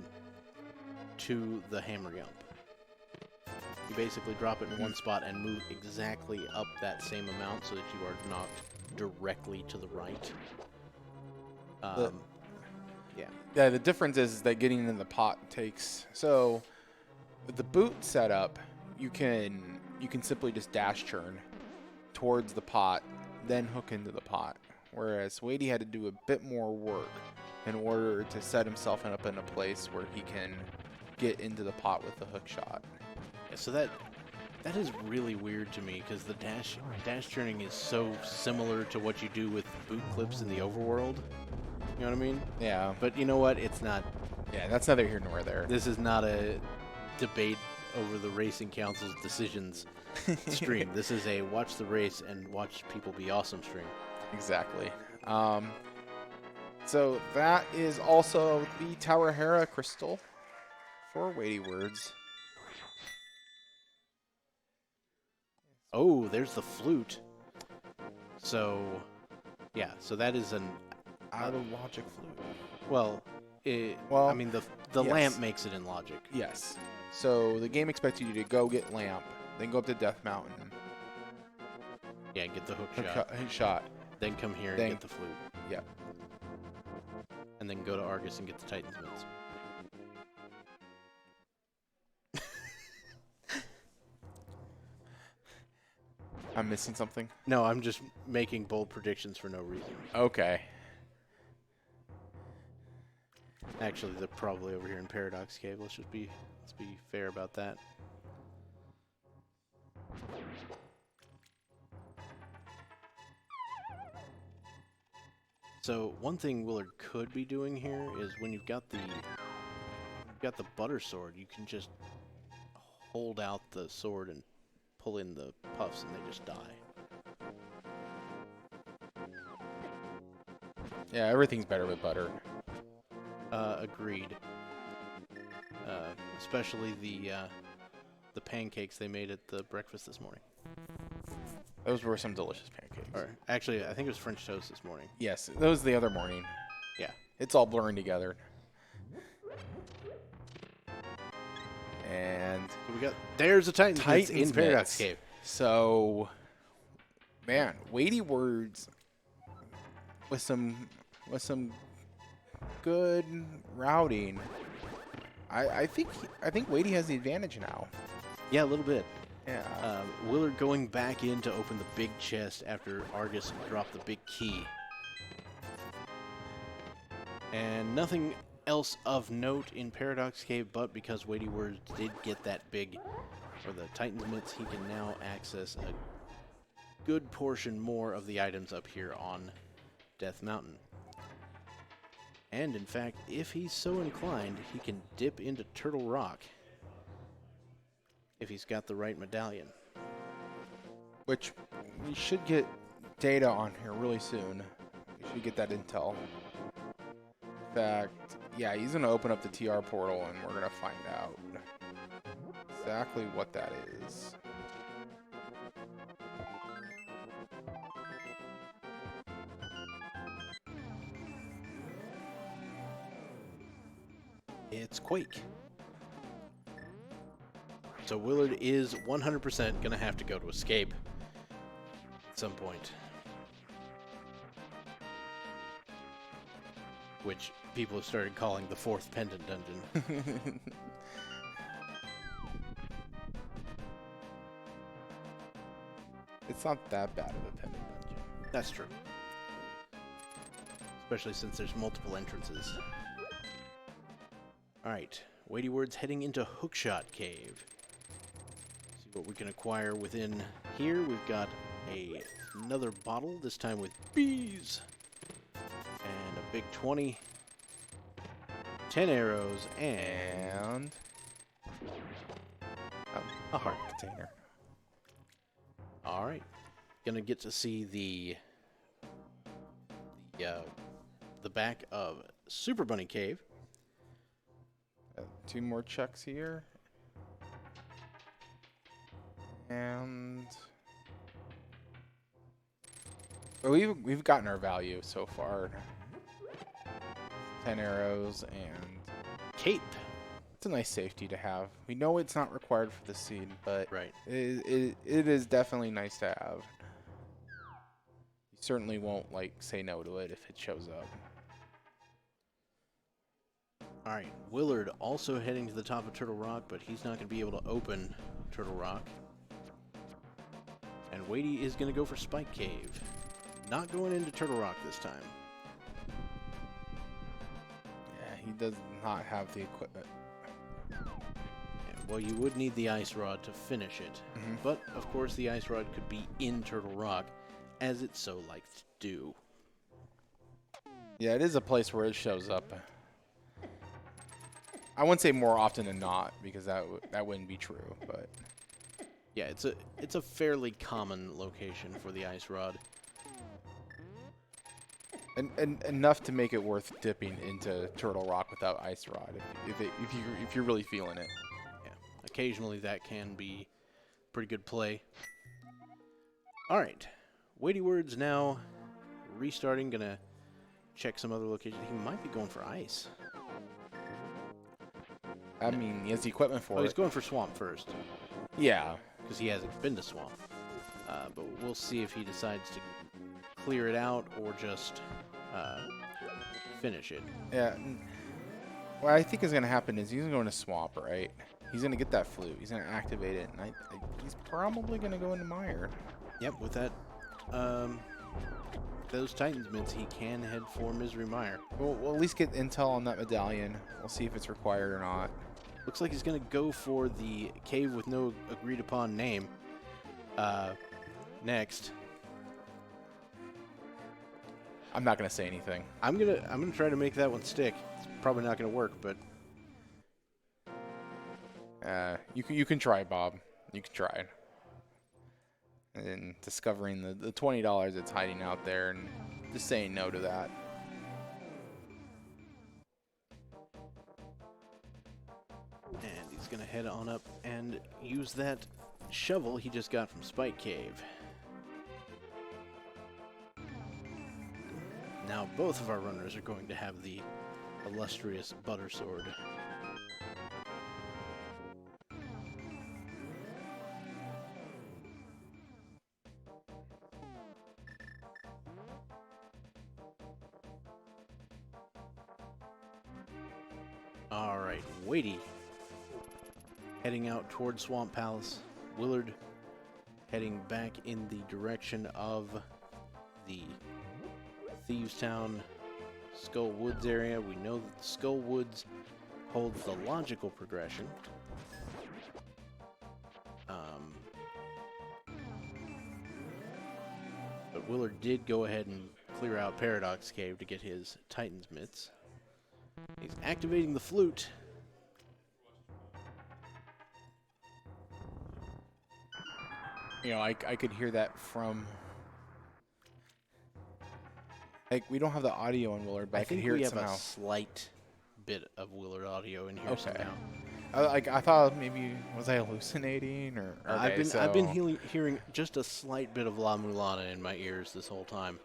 the hammer jump. You basically drop it in one spot and move exactly up that same amount so that you are knocked directly to the right. Yeah, the difference is that getting into the pot takes. So, with the boot setup, you can simply just dash churn towards the pot, then hook into the pot. Whereas Weighty had to do a bit more work in order to set himself up in a place where he can get into the pot with the hook shot. Yeah, so that is really weird to me because the dash churning is so similar to what you do with boot clips in the overworld. You know what I mean? Yeah. But you know what? It's not. Yeah, that's neither here nor there. This is not a debate over the Racing Council's decisions stream. This is a watch the race and watch people be awesome stream. Exactly. So that is also the Tower Hera crystal for WeityWords. Oh, there's the flute. So, yeah, so that is an Out of logic flute. well, Well, I mean the yes. lamp makes it in logic. Yes. So the game expects you to go get lamp, then go up to Death Mountain. Yeah, get the hook Hook shot. then come here then, and get the flute. Yeah. And then go to Argus and get the Titan's Mitts. I'm missing something. No, I'm just making bold predictions for no reason. Okay. Actually, they're probably over here in Paradox Cave. Let's be fair about that. So one thing Willard could be doing here is when you've got the butter sword, you can just hold out the sword and pull in the puffs, and they just die. Yeah, everything's better with butter. Agreed. Especially the pancakes they made at the breakfast this morning. Those were some delicious pancakes. Or actually, I think it was French toast this morning. Yes, that was the other morning. Yeah. It's all blurring together. And So there's a Titan's in Paradox Mitts. Cave. So, man, WeityWords with some good routing. I think Weighty has the advantage now. Yeah, a little bit. Yeah. Willard going back in to open the big chest after Argus dropped the big key. And nothing else of note in Paradox Cave, but because WeityWords did get that big, or the Titan's Mitts, he can now access a good portion more of the items up here on Death Mountain. And in fact, if he's so inclined, he can dip into Turtle Rock if he's got the right medallion. Which we should get data on here really soon. We should get that intel. In fact, yeah, he's going to open up the TR portal and we're going to find out exactly what that is. It's Quake. So Willard is 100% going to have to go to Escape at some point. Which people have started calling the fourth pendant dungeon. It's not that bad of a pendant dungeon. That's true. Especially since there's multiple entrances. Alright, WeityWords heading into Hookshot Cave. See what we can acquire within here. We've got another bottle, this time with bees. And a big 20. 10 arrows and a heart container. Alright. Gonna get to see the back of Super Bunny Cave. 2 more checks here. And well, we've gotten our value so far. 10 arrows and Cape. it's a nice safety to have. We know it's not required for the seed, but Right. it is definitely nice to have. You certainly won't say no to it if it shows up. Alright, Willard also heading to the top of Turtle Rock, but he's not going to be able to open Turtle Rock. And Weighty is going to go for Spike Cave. Not going into Turtle Rock this time. Yeah, he does not have the equipment. Yeah, well, you would need the Ice Rod to finish it. Mhm. But, of course, the Ice Rod could be in Turtle Rock, as it so likes to do. Yeah, it is a place where it shows up. I wouldn't say more often than not, because that wouldn't be true, but Yeah, it's a fairly common location for the ice rod. and enough to make it worth dipping into Turtle Rock without ice rod if you're really feeling it. Yeah, occasionally that can be pretty good play. All right, WeightyWords now restarting. Gonna check some other locations. He might be going for ice. I mean, he has the equipment for Oh, he's it. going for swamp first Yeah. because he hasn't been to swamp. But we'll see if he decides to clear it out or just finish it. Yeah. What I think is going to happen is he's going to go into swamp, right? He's going to get that flute. He's going to activate it, and he's probably going to go into mire. Yep, with that, those Titans mints, he can head for Misery Mire. We'll at least get intel on that medallion. We'll see if it's required or not. Looks like he's going to go for the cave with no agreed upon name. Next. I'm not going to say anything. I'm gonna try to make that one stick. It's probably not gonna work, but You can try, Bob. You can try it. And discovering the $20 that's hiding out there and just saying no to that. and he's gonna head on up and use that shovel he just got from Spike Cave. Now both of our runners are going to have the illustrious butter sword. All right, Weighty heading out towards Swamp Palace. Willard heading back in the direction of the Thieves Town, Skull Woods area. We know that the Skull Woods holds the logical progression. But Willard did go ahead and clear out Paradox Cave to get his Titan's mitts. He's activating the flute. You know, I could hear that from... Like, we don't have the audio on Willard, but I could think hear we it have somehow. a slight bit of Willard audio in here Okay. somehow. I thought maybe, was I hallucinating? Or okay, I've been hearing just a slight bit of La Mulana in my ears this whole time.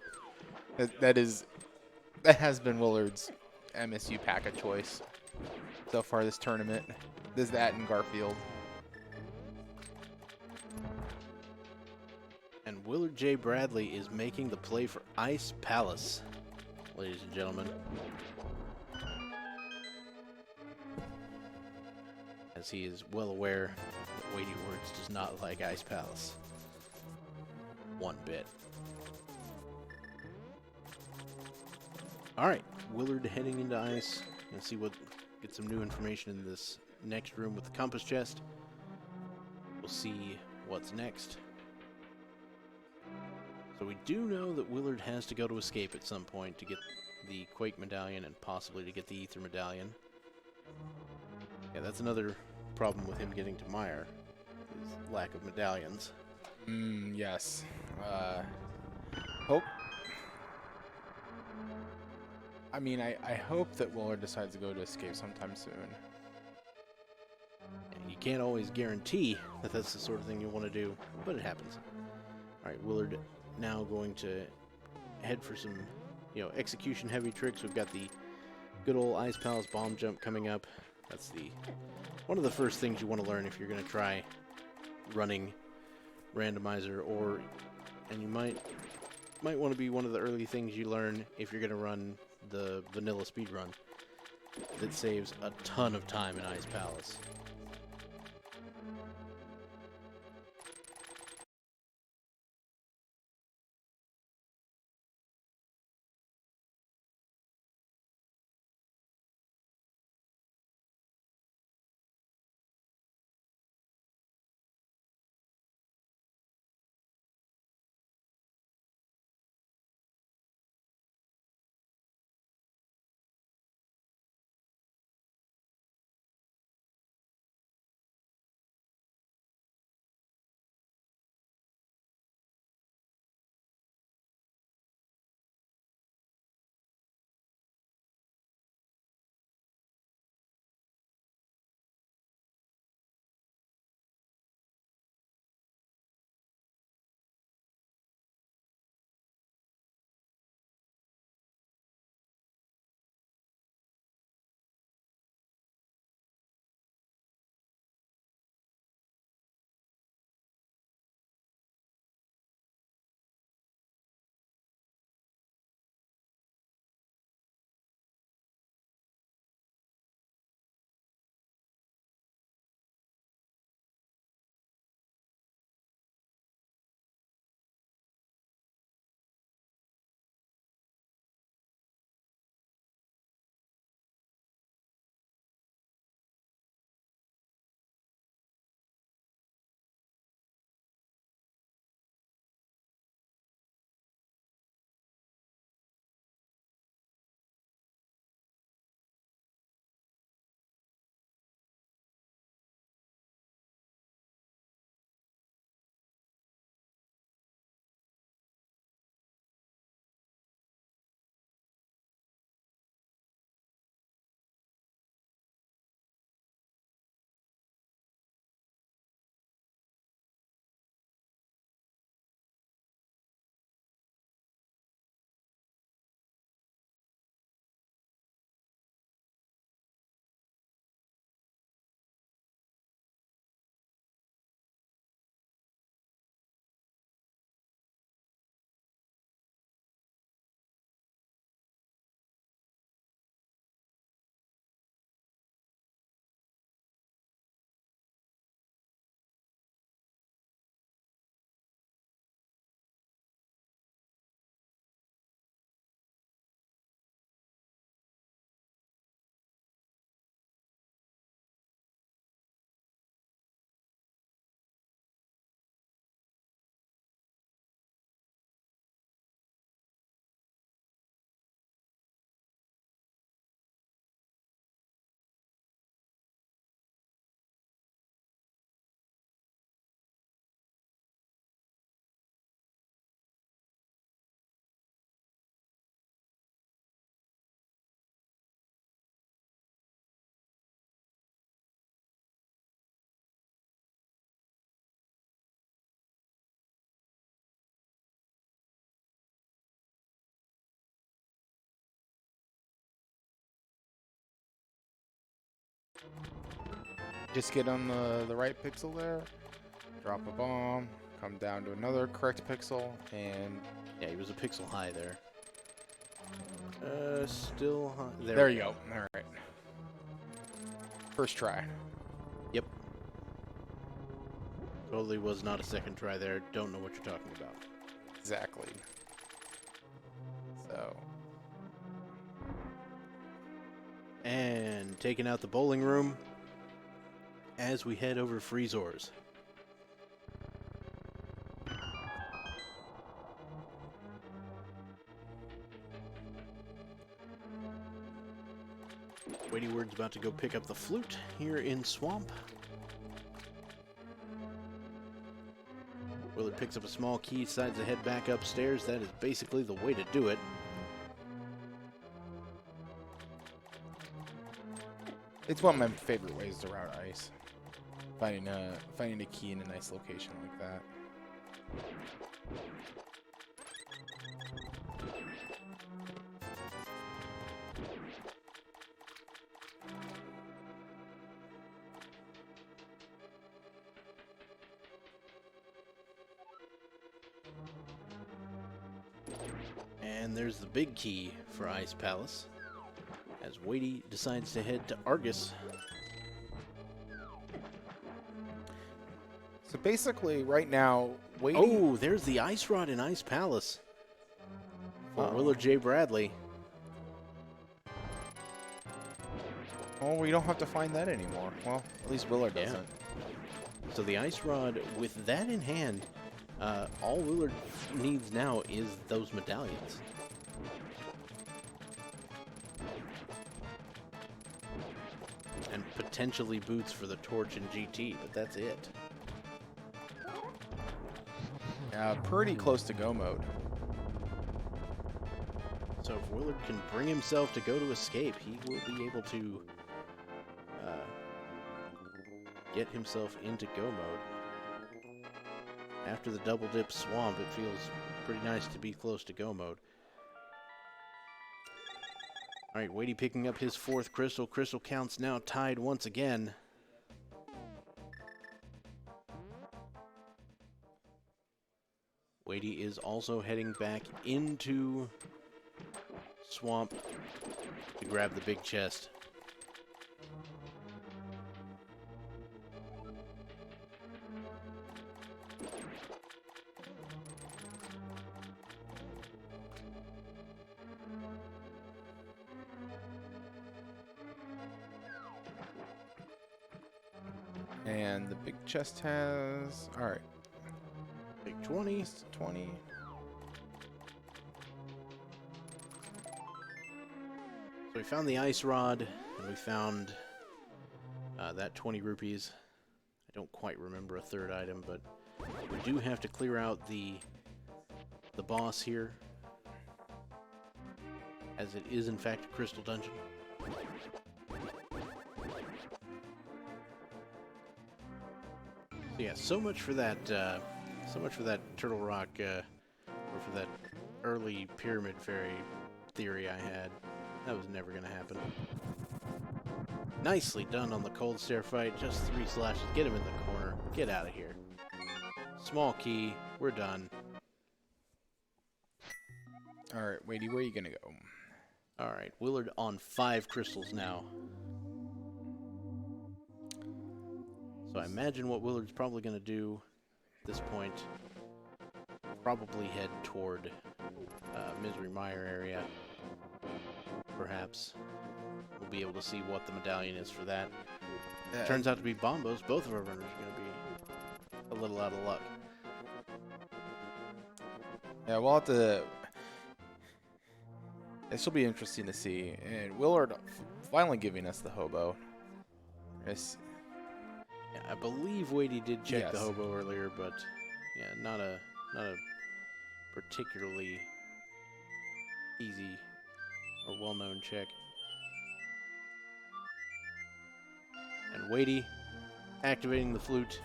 That has been Willard's MSU pack of choice so far this tournament. There's that in Garfield. And WillardJBradley is making the play for Ice Palace, ladies and gentlemen. As he is well aware that WeightyWords does not like Ice Palace. One bit. Alright, Willard heading into ice. Let's see get some new information in this next room with the compass chest. We'll see what's next. So we do know that Willard has to go to escape at some point to get the Quake medallion and possibly to get the Ether medallion. Yeah, that's another problem with him getting to mire, is lack of medallions. Yes. Hope. I mean, I hope that Willard decides to go to escape sometime soon. And you can't always guarantee that that's the sort of thing you want to do, but it happens. All right, Willard now going to head for some, execution-heavy tricks. We've got the good old Ice Palace bomb jump coming up. That's one of the first things you want to learn if you're going to try running randomizer, and you might want to be one of the early things you learn if you're going to run the vanilla speedrun that saves a ton of time in Ice Palace. Just get on the right pixel there, drop a bomb, come down to another correct pixel, and Yeah, he was a pixel high there. Still high. there you go. All right. First try. Yep. Totally was not a second try there. Don't know what you're talking about. Exactly. So. And taking out the bowling room as we head over Freezors. WeityWords about to go pick up the flute here in Swamp. Willard picks up a small key, decides to head back upstairs. That is basically the way to do it. It's one of my favorite ways to route ice. Finding a key in a nice location like that. And there's the big key for Ice Palace, as Weighty decides to head to Argus. So basically, right now, Weighty... Oh, there's the Ice Rod in Ice Palace for WillardJBradley. Oh, we don't have to find that anymore. Well, at least Willard doesn't. So the Ice Rod, with that in hand, all Willard needs now is those medallions. And potentially boots for the torch and GT, but that's it. Pretty close to go mode. So if Willard can bring himself to go to escape, he will be able to get himself into go mode. After the double dip swamp, it feels pretty nice to be close to go mode. Alright, Weighty picking up his fourth crystal. Crystal counts now tied once again. Weighty is also heading back into swamp to grab the big chest. And the big chest has... Alright. Big 20. 20. So we found the ice rod, and we found that 20 rupees. I don't quite remember a third item, but we do have to clear out the boss here, as it is in fact a crystal dungeon. So yeah, so much for that Turtle Rock, or for that early Pyramid Fairy theory I had. That was never going to happen. Nicely done on the cold stare fight. Just 3 slashes. Get him in the corner. Get out of here. Small key. We're done. Alright, Weighty, where are you going to go? Alright, Willard on 5 crystals now. So I imagine what Willard's probably going to do at this point, probably head toward Misery Mire area. Perhaps we'll be able to see what the medallion is for that. Turns out to be Bombos. Both of our runners are going to be a little out of luck. Yeah, we'll have to... This will be interesting to see. And Willard finally giving us the hobo. Yes. Yeah, I believe Weighty did check Yes. the hobo earlier, but yeah, not a particularly easy or well-known check. And Weighty activating the flute.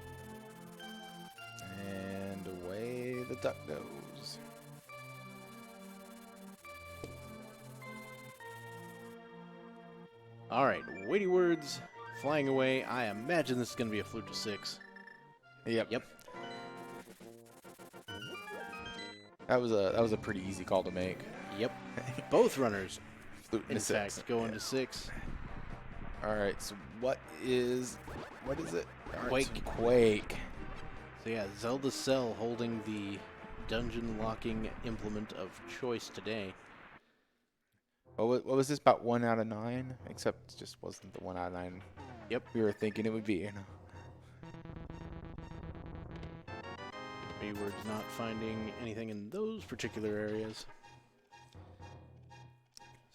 And away the duck goes. All right, WeityWords flying away. I imagine this is going to be a flute to 6. Yep. Yep. That was a pretty easy call to make. Yep. Both runners, Flute in to 6. fact, going to 6. All right. So what is it? All right, Quake. so Quake. So yeah, Zelda Cell holding the dungeon locking implement of choice today. What was this, about 1 out of 9? Except it just wasn't the 1 out of 9. Yep. We were thinking it would be. You know. WeightyWords not finding anything in those particular areas.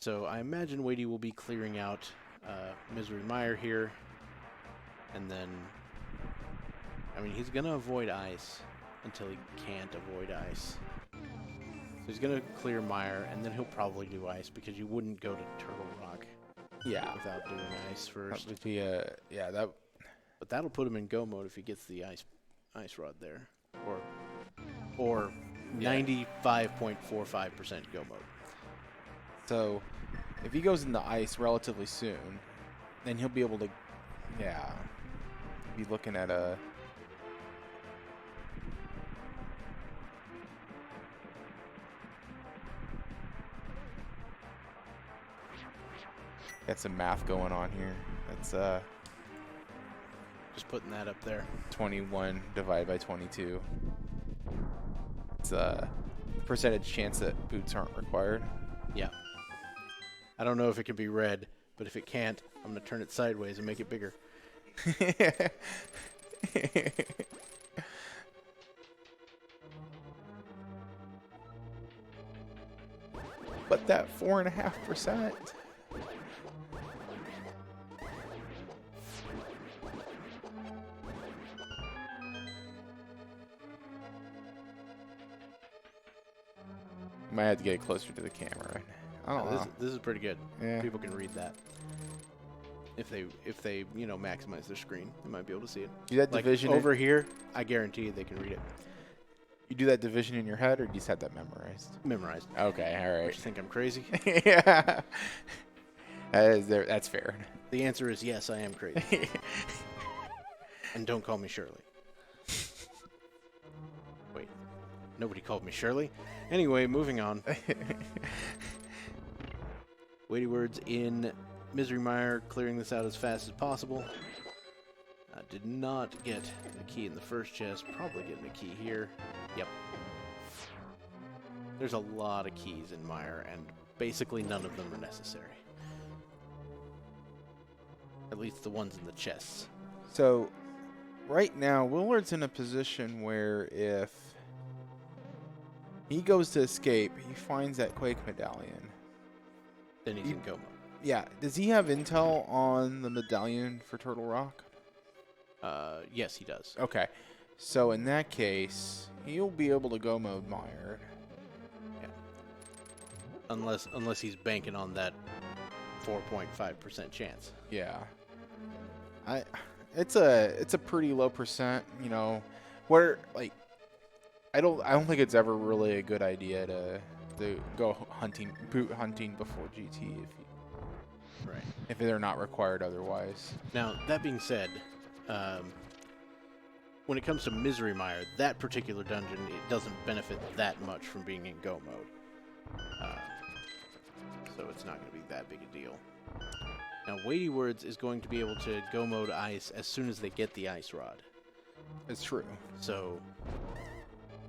So I imagine Weighty will be clearing out Misery Mire here. And then, I mean, he's going to avoid ice until he can't avoid ice. So he's going to clear Mire, and then he'll probably do ice, because you wouldn't go to Turtle Rock without doing ice first. That would be that. But that'll put him in go mode if he gets the ice rod there. Or 95.45% go mode. So if he goes into ice relatively soon, then he'll be able to, be looking at a. Got some math going on here. That's just putting that up there. 21 divided by 22. It's a percentage chance that boots aren't required. Yeah. I don't know if it can be read, but if it can't, I'm going to turn it sideways and make it bigger. But that 4.5%. Might have to get it closer to the camera right now. I don't know. This is pretty good. Yeah. People can read that. If they maximize their screen, they might be able to see it. Do that Like division over here, I guarantee you they can read it. You do that division in your head, or do you just have that memorized? Memorized. Okay, all Don't right. you think I'm crazy? Yeah. That's fair. The answer is yes, I am crazy. And don't call me Shirley. Wait, nobody called me Shirley. Anyway, moving on. WeightyWords in Misery Mire, clearing this out as fast as possible. Did not get the key in the first chest. Probably getting a key here. Yep. There's a lot of keys in Mire, and basically none of them are necessary. At least the ones in the chests. So, right now, Willard's in a position where if he goes to escape, he finds that Quake medallion. Then he's in go mode. Yeah. Does he have intel on the medallion for Turtle Rock? Yes, he does. Okay. So, in that case, he'll be able to go mode Mire. Yeah. Unless he's banking on that 4.5% chance. Yeah. It's a pretty low percent, you know, where like I don't think it's ever really a good idea to go boot hunting before GT if they're not required otherwise. Now, that being said, when it comes to Misery Mire, that particular dungeon, it doesn't benefit that much from being in go mode. So it's not going to be that big a deal. Now, WeightyWords is going to be able to go mode ice as soon as they get the ice rod. It's true. So,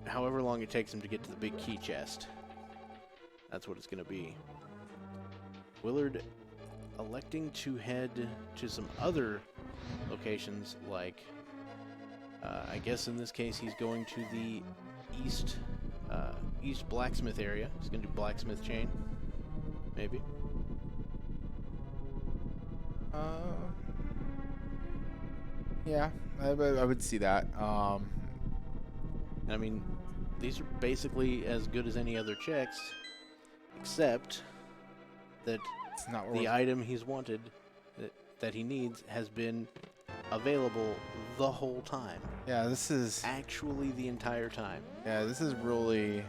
however long it takes him to get to the big key chest, that's what it's going to be. Willard electing to head to some other locations, like, I guess in this case he's going to the east blacksmith area. He's going to do blacksmith chain, maybe. Yeah, I would see that. I mean, these are basically as good as any other checks, except that it's not the item he's wanted, that he needs, has been available the whole time. Yeah, this is actually the entire time. Yeah, this is really.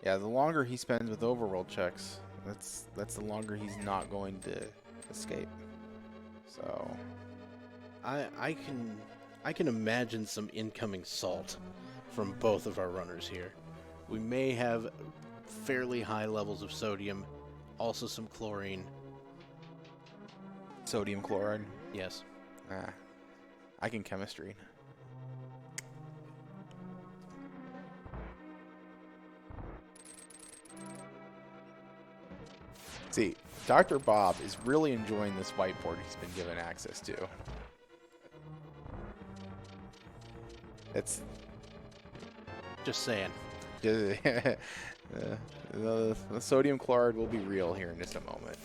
Yeah, the longer he spends with overworld checks, that's the longer he's not going to escape. So. I can imagine some incoming salt from both of our runners here. We may have fairly high levels of sodium, also some chlorine. Sodium chloride. Yes. I can chemistry. See, Dr. Bob is really enjoying this whiteboard he's been given access to. It's just saying. The sodium chloride will be real here in just a moment.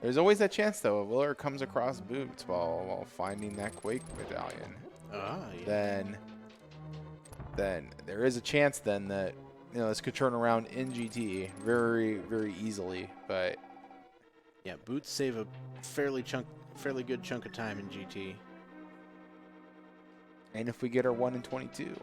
There's always that chance, though, if Willard comes across boots while finding that Quake medallion. Yeah. Then there is a chance then that this could turn around in GT very, very easily. But yeah, boots save a fairly good chunk of time in GT. And if we get our 1 in 22.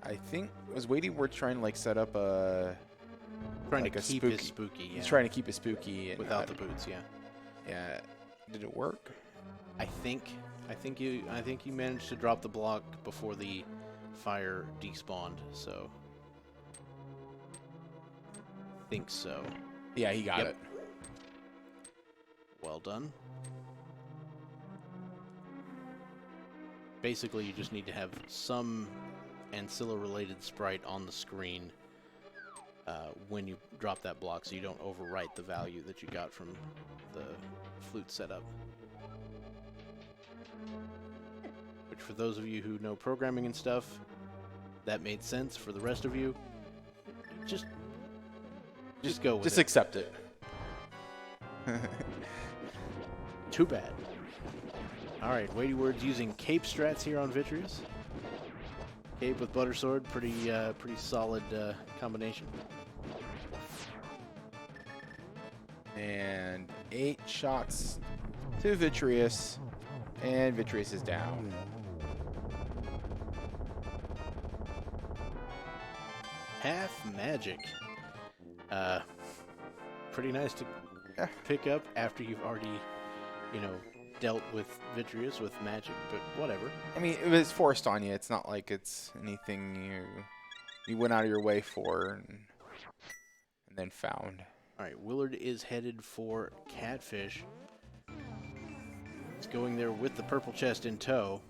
I think was WeightyWords trying to set up a keep it spooky. Yeah. He's trying to keep it spooky and without the boots. Yeah. Yeah. Did it work? I think you managed to drop the block before the fire despawned. So. Think so. Yeah, he got it. Well done. Basically, you just need to have some Ancilla related sprite on the screen when you drop that block so you don't overwrite the value that you got from the flute setup. Which, for those of you who know programming and stuff, that made sense. For the rest of you, just go with it. Just accept it. Too bad. Alright, WeightyWords using cape strats here on Vitreous. Cape with butter sword, pretty solid combination. And 8 shots to Vitreous, and Vitreous is down. Half magic. Pretty nice to pick up after you've already, dealt with Vitreous with magic, but whatever. I mean, it was forced on you. It's not like it's anything you went out of your way for and then found. All right, Willard is headed for Catfish. He's going there with the purple chest in tow.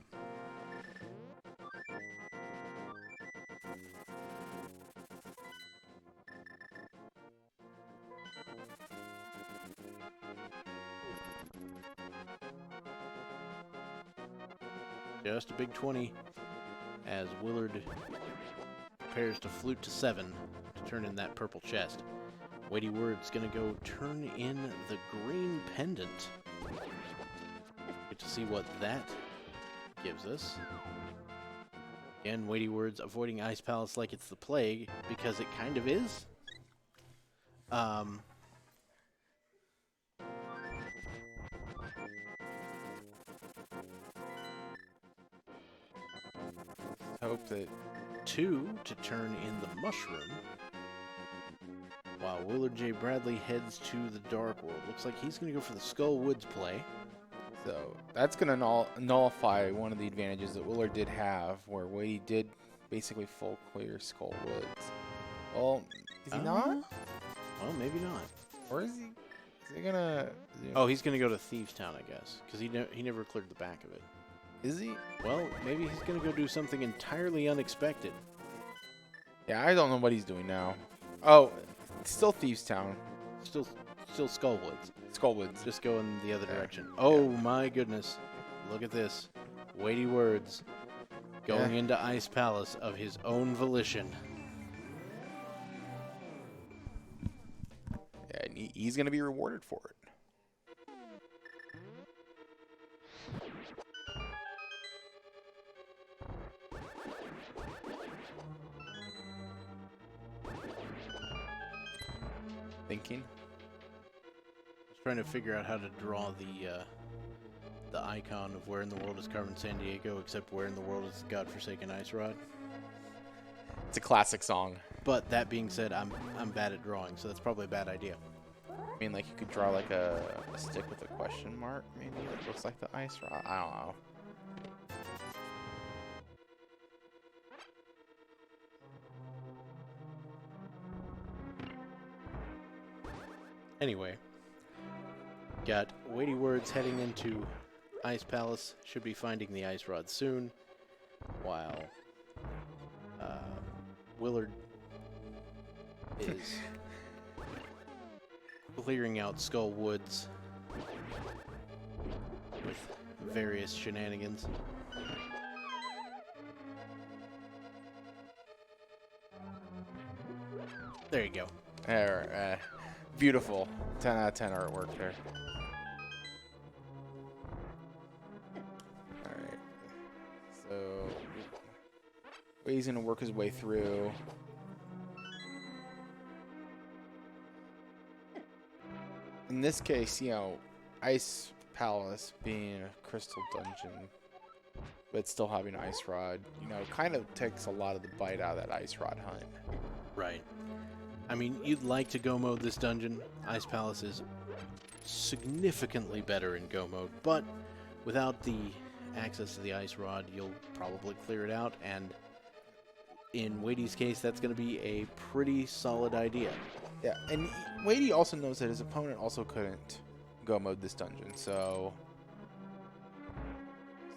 Just a big 20 as Willard prepares to flute to 7 to turn in that purple chest. WeightyWords gonna go turn in the green pendant. Get to see what that gives us. Again, WeightyWords avoiding Ice Palace like it's the plague because it kind of is. Hope that 2 to turn in the mushroom, while WillardJBradley heads to the Dark World. Looks like he's going to go for the Skull Woods play. So that's going to nullify one of the advantages that Willard did have, where Weighty did basically full clear Skull Woods. Well, is he not? Well, maybe not. Or is he? Is he gonna? Oh, he's going to go to Thieves Town, I guess, because he never cleared the back of it. Is he? Well, maybe he's going to go do something entirely unexpected. Yeah, I don't know what he's doing now. Oh, it's still Thieves Town. Still Skull Woods. Skull Woods. Just going the other direction. Oh, my goodness. Look at this. WeightyWords going into Ice Palace of his own volition. Yeah, and he's going to be rewarded for it. Just Trying to figure out how to draw the icon of where in the world is Carmen Sandiego, except where in the world is the godforsaken Ice Rod. It's a classic song. But that being said, I'm bad at drawing, so that's probably a bad idea. I mean, like, you could draw, like, a stick with a question mark, maybe, that looks like the Ice Rod. I don't know. Anyway, got WeityWords heading into Ice Palace. Should be finding the Ice Rod soon, while Willard is clearing out Skull Woods with various shenanigans. There you go. There, beautiful. 10 out of 10 artwork there. Alright. So, he's going to work his way through. In this case, you know, Ice Palace being a crystal dungeon, but still having Ice Rod, you know, kind of takes a lot of the bite out of that Ice Rod hunt. Right. I mean, you'd like to go mode this dungeon. Ice Palace is significantly better in go mode, but without the access to the Ice Rod, you'll probably clear it out, and in Weighty's case, that's going to be a pretty solid idea. Yeah, and Weighty also knows that his opponent also couldn't go mode this dungeon, so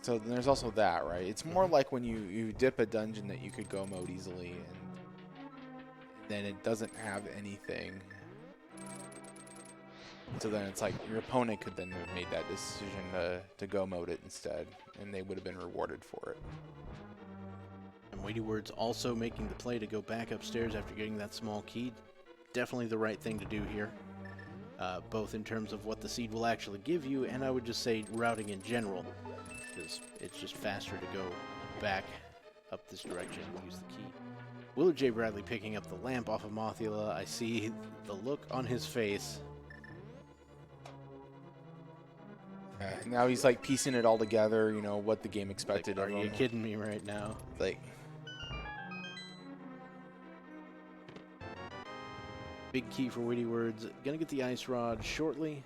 there's also that, right? It's more like when you dip a dungeon that you could go mode easily, and then it doesn't have anything. So then it's like your opponent could then have made that decision to go mode it instead, and they would have been rewarded for it. And WeityWords also making the play to go back upstairs after getting that small key. Definitely the right thing to do here, both in terms of what the seed will actually give you, and I would just say routing in general, because it's just faster to go back up this direction and use the key. WillardJBradley picking up the lamp off of Mothula. I see the look on his face. Now he's like piecing it all together, you know, what the game expected Like, of him. are you kidding me right now? Like, big key for WeityWords. Gonna get the Ice Rod shortly,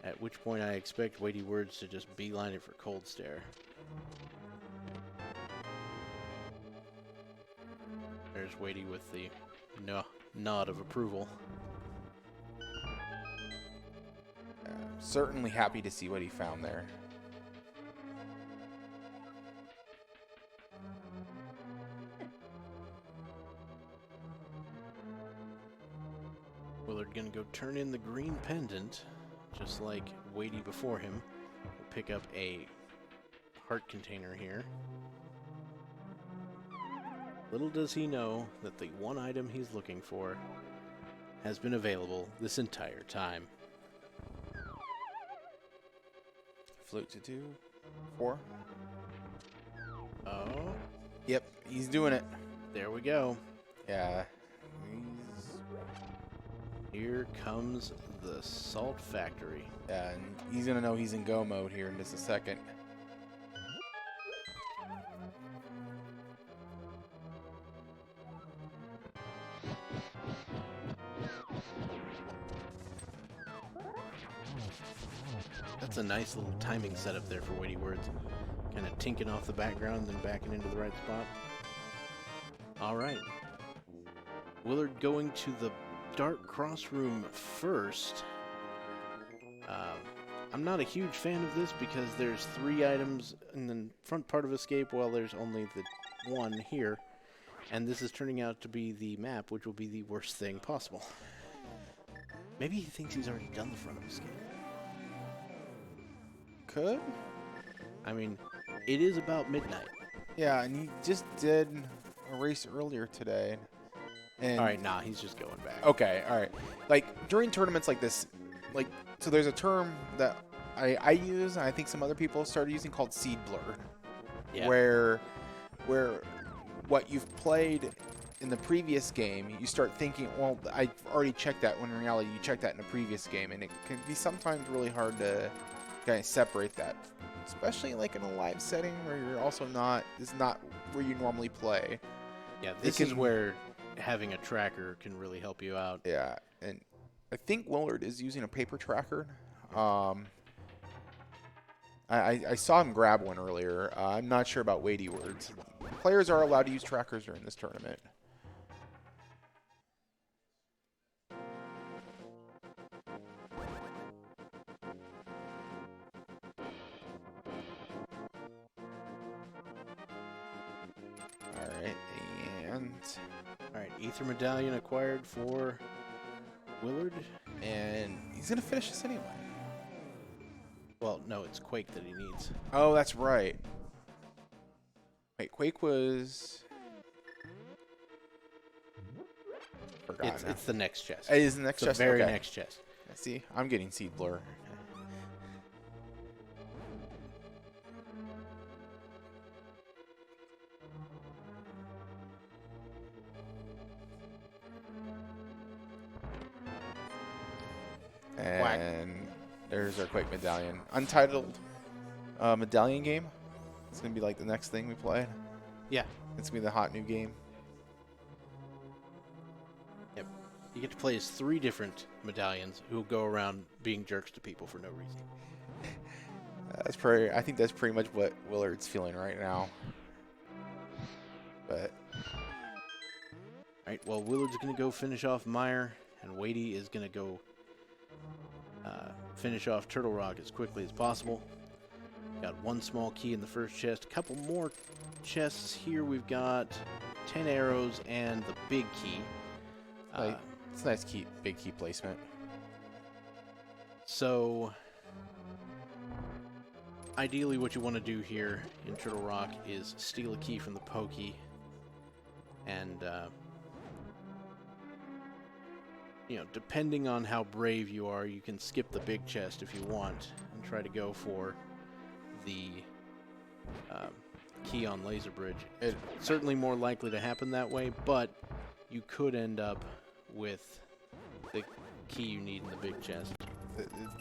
at which point I expect WeityWords to just beeline it for Cold Stare. There's Weighty with the nod of approval. certainly happy to see what he found there. Willard gonna go turn in the green pendant, just like Weighty before him. We'll pick up a heart container here. Little does he know that the one item he's looking for has been available this entire time. Float to 2, 4. Oh, Yep, he's doing it. there we go. Yeah. Here comes the Salt Factory. Yeah, and he's gonna know he's in go mode here in just a second. That's a nice little timing setup there for WeityWords. Kind of tinking off the background, then backing into the right spot. All right. Willard going to the Dark Cross Room first. I'm not a huge fan of this because there's 3 items in the front part of Escape while there's only the 1 here. And this is turning out to be the map, which will be the worst thing possible. Maybe he thinks he's already done the front of Escape. Could? I mean, it is about midnight. Yeah, and he just did a race earlier today. And All right, nah, he's just going back. okay, all right. Like, during tournaments like this, like, so there's a term that I use, and I think some other people started using, called seed blur. Yeah. Where what you've played in the previous game, you start thinking, well, I already checked that, when in reality you checked that in the previous game, and it can be sometimes really hard to kind of separate that, especially like in a live setting where you're also not, it's not where you normally play. Yeah, this is where having a tracker can really help you out. Yeah, and I think Willard is using a paper tracker. I saw him grab one earlier. I'm not sure about WeightyWords. Players are allowed to use trackers during this tournament. Alright, and... Alright, Ether Medallion acquired for Willard. And he's going to finish this anyway. Well, no, it's Quake that he needs. Oh, that's right. Wait, Quake was... It's the next chest. It is the next chest? The very okay. next chest. See, I'm getting seed blur. And there's our Quake medallion. Untitled medallion game. It's going to be like the next thing we play. Yeah. It's going to be the hot new game. Yep. You get to play as 3 different medallions who go around being jerks to people for no reason. That's pretty. I think that's pretty much what Willard's feeling right now. But Alright, well, Willard's going to go finish off Mire, and Weighty is going to go finish off Turtle Rock as quickly as possible. Got 1 small key in the first chest. A couple more chests here. We've got 10 arrows and the big key. it's a nice key, big key placement. So, ideally what you want to do here in Turtle Rock is steal a key from the pokey and, you know, depending on how brave you are, you can skip the big chest if you want and try to go for the key on Laser Bridge. It's certainly more likely to happen that way, but you could end up with the key you need in the big chest.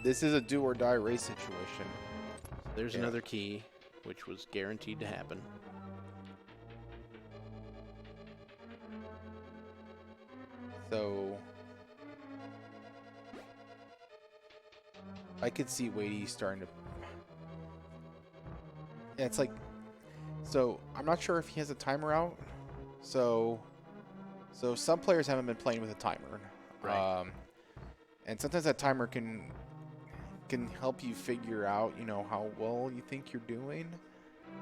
This is a do or die race situation. There's another key, which was guaranteed to happen. So I could see Weighty starting to... Yeah, it's like... So I'm not sure if he has a timer out. So some players haven't been playing with a timer. Right. And sometimes that timer can help you figure out, you know, how well you think you're doing.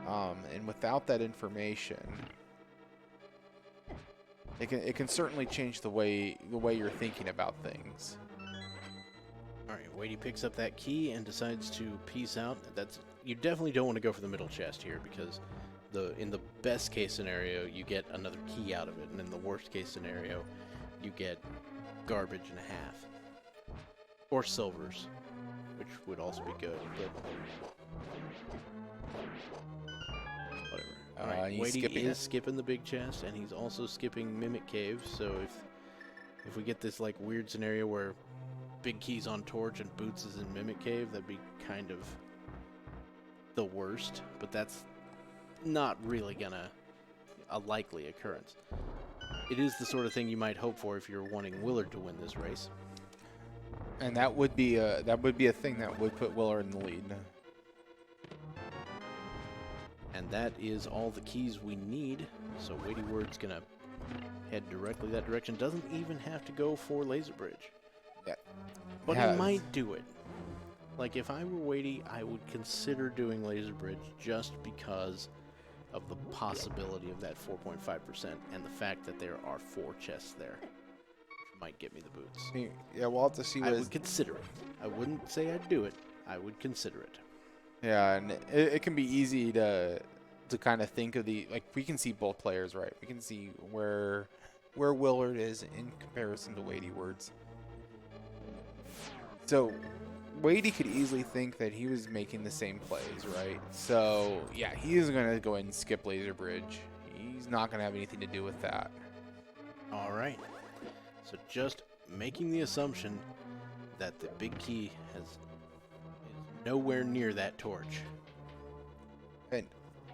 And without that information, it can certainly change the way you're thinking about things. All right, Weighty picks up that key and decides to peace out. You definitely don't want to go for the middle chest here because in the best case scenario you get another key out of it, and in the worst case scenario you get garbage and a half or silvers, which would also be good. But whatever. All right, Weighty is skipping the big chest, and he's also skipping Mimic Cave. So if we get this like weird scenario where big key's on Torch and Boots is in Mimic Cave, that'd be kind of the worst. But that's not really a likely occurrence. It is the sort of thing you might hope for if you're wanting Willard to win this race. And that would be a thing that would put Willard in the lead. And that is all the keys we need. So WeightyWords gonna head directly that direction. Doesn't even have to go for Laser Bridge. Yeah. But he might do it. Like if I were Weighty, I would consider doing Laser Bridge just because of the possibility of that 4.5% and the fact that there are 4 chests there, which might get me the boots. Yeah, we'll have to see. I would consider it. I wouldn't say I'd do it. I would consider it. Yeah, and it can be easy to kind of think of we can see both players, right? We can see where Willard is in comparison to WeightyWords. So Weighty could easily think that he was making the same plays, right? So yeah, he is going to go ahead and skip Laser Bridge. He's not going to have anything to do with that. All right. So just making the assumption that the big key is nowhere near that torch. And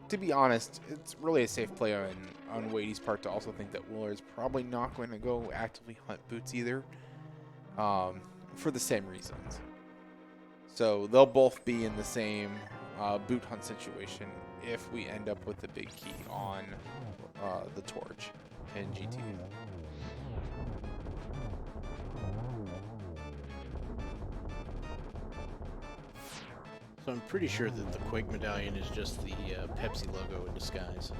to be honest, it's really a safe play on Weighty's part to also think that Willard's probably not going to go actively hunt boots either, for the same reasons. So they'll both be in the same boot hunt situation if we end up with the big key on the torch in GTA. So I'm pretty sure that the Quake medallion is just the Pepsi logo in disguise.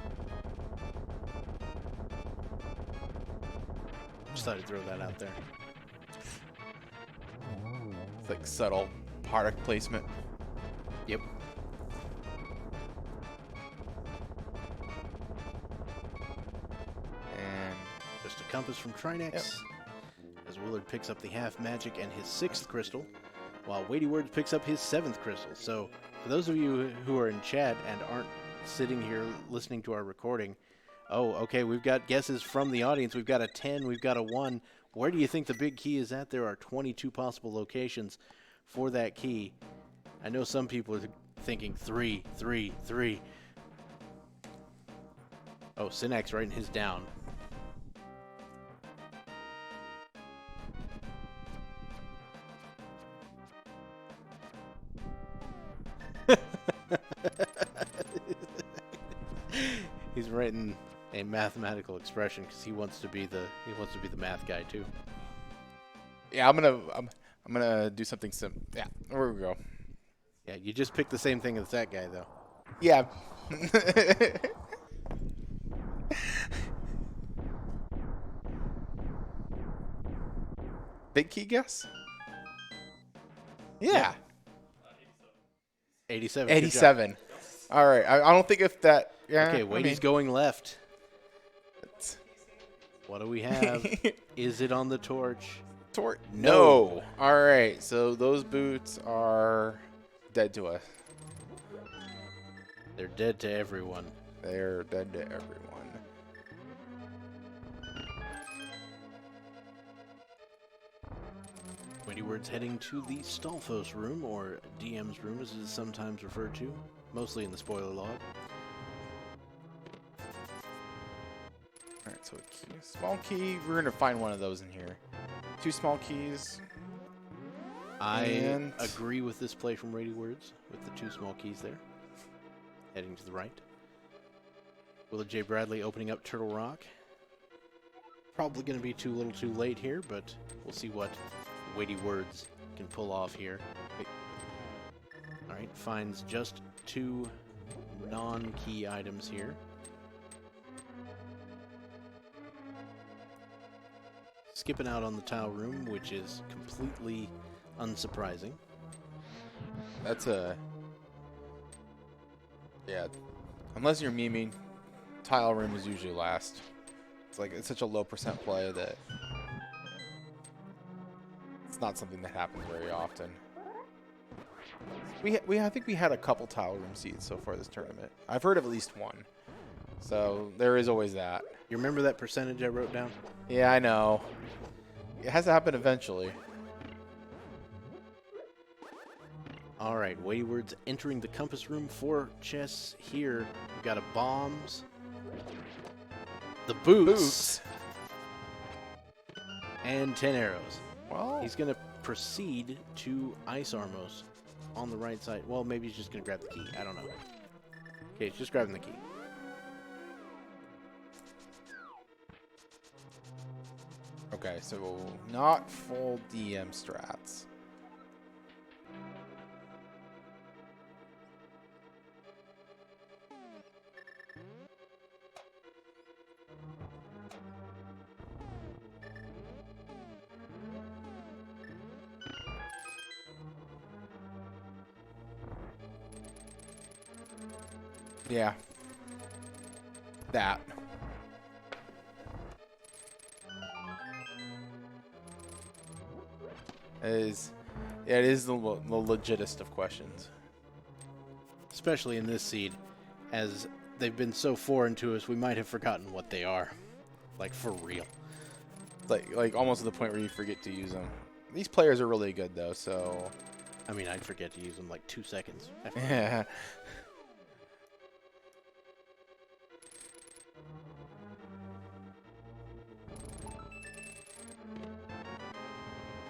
Just thought I'd throw that out there. It's like subtle product placement. Yep. And just a compass from Trinex. Yep. As Willard picks up the half magic and his 6th crystal, while WeityWords picks up his 7th crystal. So for those of you who are in chat and aren't sitting here listening to our recording, oh, okay, we've got guesses from the audience. We've got a 10, we've got a 1. Where do you think the big key is at? There are 22 possible locations for that key. I know some people are thinking 3, 3, 3. Oh, Synax writing his down. He's writing a mathematical expression because he wants to be the math guy too. yeah, I'm gonna do something simple. Yeah, there we go. Yeah, you just picked the same thing as that guy though. Yeah. Big key guess? Yeah. 87. 87. All right. I don't think if that. Yeah. Okay, Weighty's going left. it's- What do we have? Is it on the torch? No. All right. So those boots are dead to us. They're dead to everyone. They're dead to everyone. WeityWords heading to the Stolfos room, or DM's room as it is sometimes referred to, mostly in the spoiler log. All right. So a key, small key. We're gonna find one of those in here. 2 small keys. I And- agree with this play from WeityWords with the 2 small keys there. Heading to the right. WillardJBradley opening up Turtle Rock. Probably going to be too little too late here, but we'll see what WeityWords can pull off here. Alright, finds just 2 non-key items here. Skipping out on the tile room, which is completely unsurprising. That's a. Yeah. Unless you're memeing, tile room is usually last. It's such a low percent play that it's not something that happens very often. I think we had a couple tile room seeds so far this tournament. I've heard of at least one. So there is always that. You remember that percentage I wrote down? Yeah, I know. It has to happen eventually. All right, WeityWords entering the compass room. 4 chests here. We've got a bombs, the boots, and 10 arrows. Well, He's going to proceed to Ice Armos on the right side. Well, maybe he's just going to grab the key. I don't know. Okay, he's just grabbing the key. okay, so not full DM strats. Yeah. That. It is the legitest of questions. Especially in this seed, as they've been so foreign to us, we might have forgotten what they are. Like, for real. Like almost to the point where you forget to use them. These players are really good though, so. I mean, I'd forget to use them like 2 seconds. Yeah.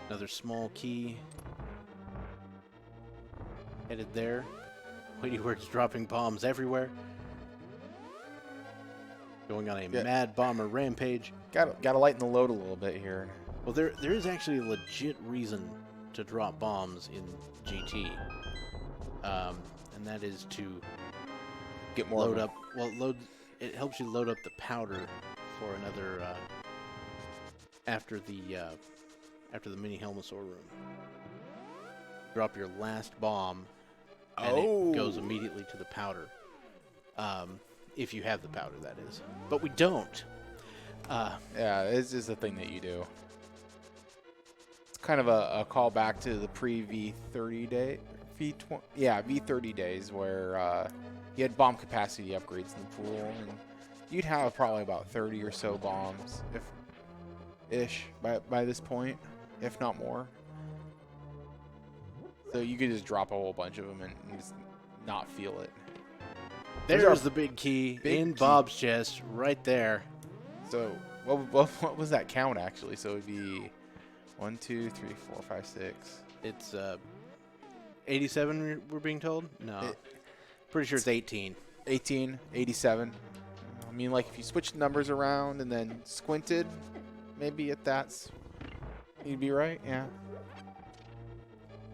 Another small key. Headed there. WeightyWords dropping bombs everywhere. Going on a mad bomber rampage. Gotta lighten the load a little bit here. Well, there is actually a legit reason to drop bombs in GT, and that is to get more load up. Well, it helps you load up the powder for another after the mini Helmasaur room. Drop your last bomb, and it goes immediately to the powder. If you have the powder, that is. But we don't. Yeah, it's just a thing that you do. It's kind of a callback to the pre-V30 day, V30 days where you had bomb capacity upgrades in the pool, and you'd have probably about 30 or so bombs, by this point, if not more. So you could just drop a whole bunch of them and just not feel it. There's the big key in Bob's chest, right there. So what was that count actually? So it'd be 1, 2, 3, 4, 5, 6. It's 87. We're being told. No, pretty sure it's 18. 18, 87. I mean, like if you switch the numbers around and then squinted, maybe at that's you'd be right. Yeah.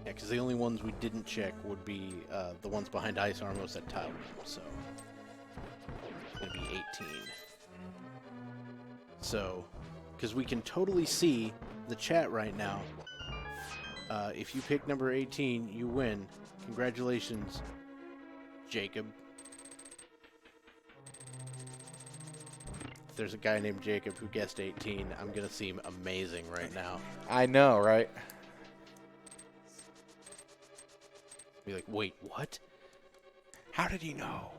Yeah, because the only ones we didn't check would be the ones behind Ice Armos at Tile Room, so it's going to be 18. So, because we can totally see the chat right now. If you pick number 18, you win. Congratulations, Jacob. If there's a guy named Jacob who guessed 18, I'm going to seem amazing right now. I know, right? Be like, wait, what? How did he know?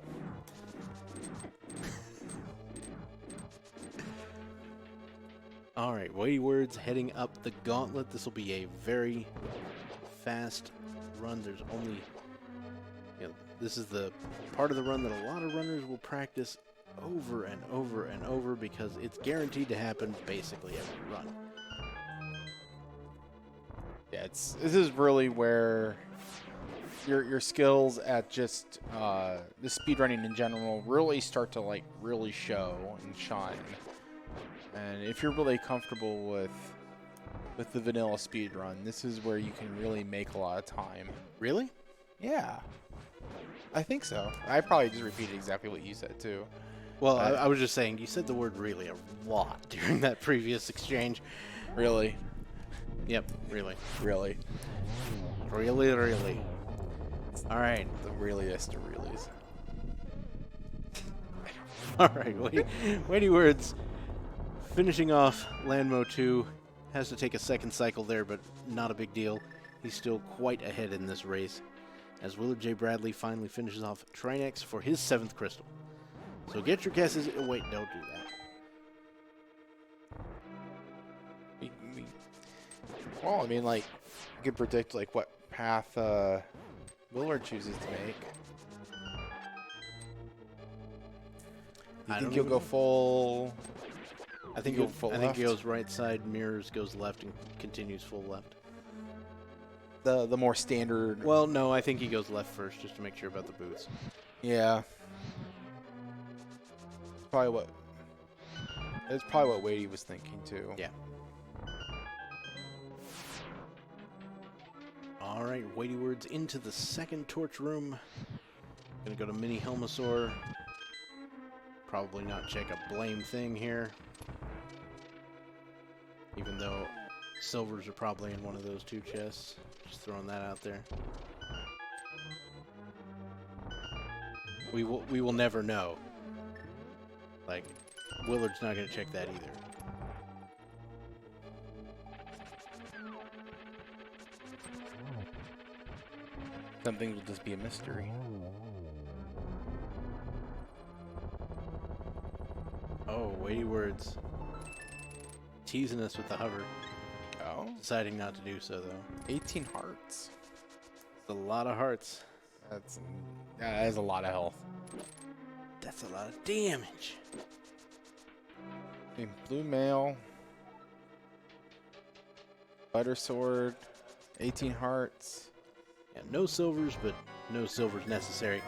All right, WeightyWords heading up the gauntlet. This will be a very fast run. There's only, this is the part of the run that a lot of runners will practice over and over and over because it's guaranteed to happen basically every run. Yeah, this is really where your skills at just the speedrunning in general really start to really show and shine. And if you're really comfortable with the vanilla speedrun, this is where you can really make a lot of time. Really? Yeah. I think so. I probably just repeated exactly what you said too. Well, I was just saying, you said the word really a lot during that previous exchange. Really? Yep, really. Really. Really. All right. The realiest of realies. All right, WeightyWords finishing off Landmo 2. Has to take a second cycle there, but not a big deal. He's still quite ahead in this race. As WillardJBradley finally finishes off Trinex for his 7th crystal. So get your guesses. Oh, wait, don't do that. Well, I mean, you could predict, what path Willard chooses to make. You think he'll go full... I think he goes right side, mirrors, goes left, and continues full left. The more standard... Well, no, I think he goes left first, just to make sure about the boots. Yeah. That's probably what Weighty was thinking, too. Yeah. All right, WeightyWords into the second torch room. Gonna go to Mini Helmasaur. Probably not check a blame thing here. Even though silvers are probably in one of those 2 chests. Just throwing that out there. We will never know. Willard's not gonna check that either. Some things will just be a mystery. Oh, WeightyWords. teasing us with the hover. Oh. Deciding not to do so, though. 18 hearts. It's a lot of hearts. That is a lot of health. That's a lot of damage. Okay, blue mail. Butter sword. 18 hearts. Yeah, no silvers, but no silvers necessary.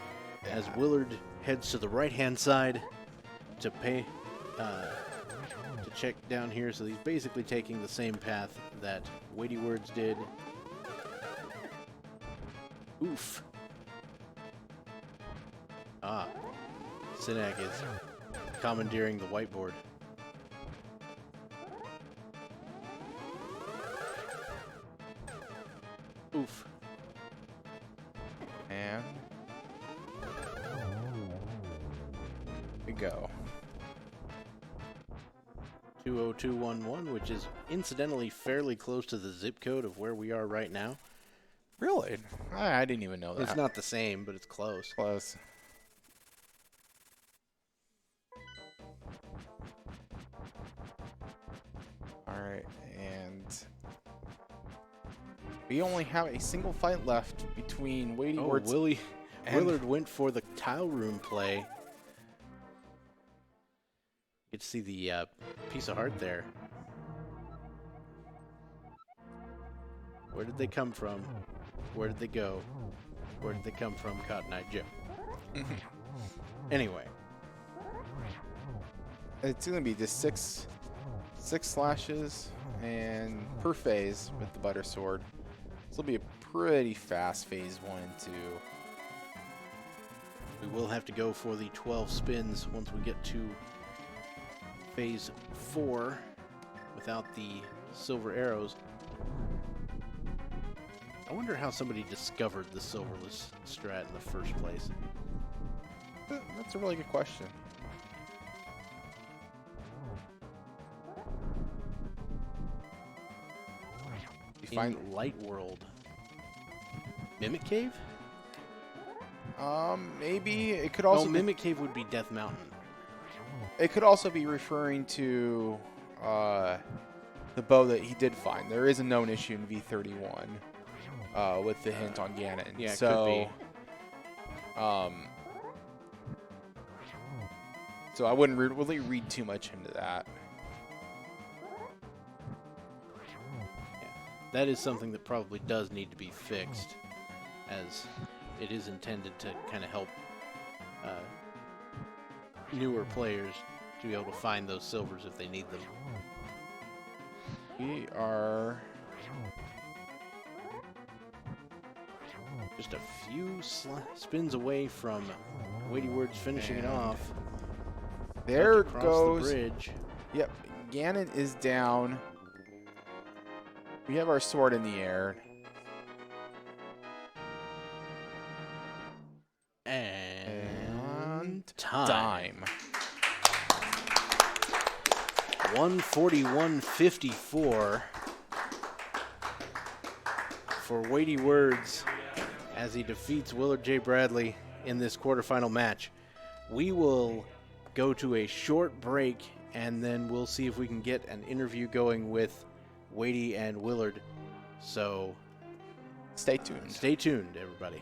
As Willard heads to the right-hand side to check down here. So he's basically taking the same path that WeightyWords did. Oof. Ah. Sinak is commandeering the whiteboard. Oof. And we go. 20211, which is incidentally fairly close to the zip code of where we are right now. Really? I didn't even know that. It's not the same, but it's close. Close. Alright, and we only have a single fight left between WeightyWords. Willard went for the tile room play. You get to see the piece of heart there. Where did they come from? Where did they go? Where did they come from, Cotton Eye Joe? Anyway. It's going to be just six slashes and per phase with the butter sword. This will be a pretty fast phase 1 and 2. We will have to go for the 12 spins once we get to phase 4 without the silver arrows. I wonder how somebody discovered the silverless strat in the first place. That's a really good question. You find Light World. Mimic Cave? Maybe it could also no, Mimic Cave would be Death Mountain. It could also be referring to the bow that he did find. There is a known issue in V31 with the hint on Ganon. Yeah, it so, could be. So I wouldn't really read too much into that. Yeah, that is something that probably does need to be fixed, as it is intended to kind of help newer players to be able to find those silvers if they need them. We are just a few spins away from WeightyWords finishing it off. There About to cross goes the bridge. Yep, Ganon is down. We have our sword in the air. And time. Dime. 141.54 for WeightyWords as he defeats WillardJBradley in this quarterfinal match. We will go to a short break, and then we'll see if we can get an interview going with Weighty and Willard. So Stay tuned. Stay tuned, everybody.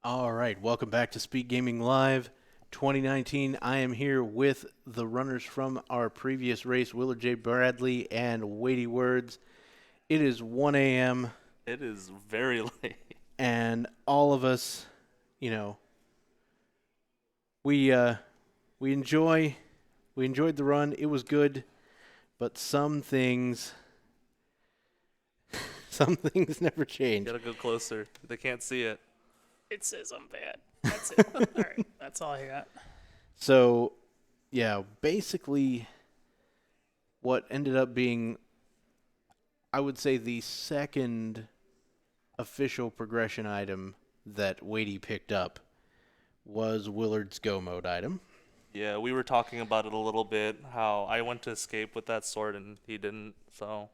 All right, welcome back to Speed Gaming Live 2019. I am here with the runners from our previous race, WillardJBradley and WeightyWords. It is 1 a.m. It is very late. and all of us, we enjoyed the run. It was good, but some things never change. Gotta go closer. They can't see it. It says I'm bad. That's it. All right. That's all I got. So, yeah, basically what ended up being, I would say, the second official progression item that Weighty picked up was Willard's Go Mode item. Yeah, we were talking about it a little bit, how I went to escape with that sword and he didn't, so...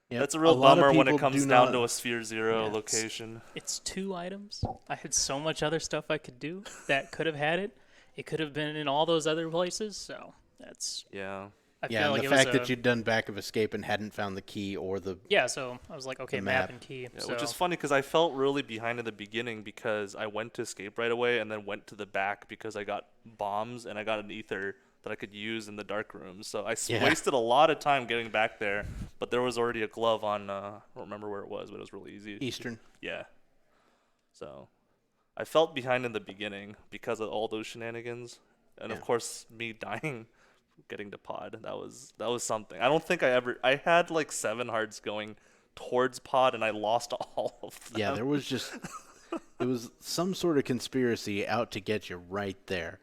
Yep. That's a real lot of bummer when it people comes do down not- to a Sphere Zero Yeah. location. It's 2 items. I had so much other stuff I could do that could have had it. It could have been in all those other places, so that's... Yeah. I Yeah, feel and like the it fact was that you'd done Back of Escape and hadn't found the key or the... Yeah, so I was like, okay, the map map. and key. Yeah, so which is funny because I felt really behind in the beginning because I went to escape right away and then went to the back because I got bombs and I got an ether that I could use in the dark room. So I Yeah. wasted a lot of time getting back there, but there was already a glove on, I don't remember where it was, but it was really easy. Eastern. Yeah. So I felt behind in the beginning because of all those shenanigans. And Yeah. of course me dying getting to pod. That was something. I don't think I had like 7 hearts going towards pod and I lost all of them. Yeah, there was just... it was some sort of conspiracy out to get you right there.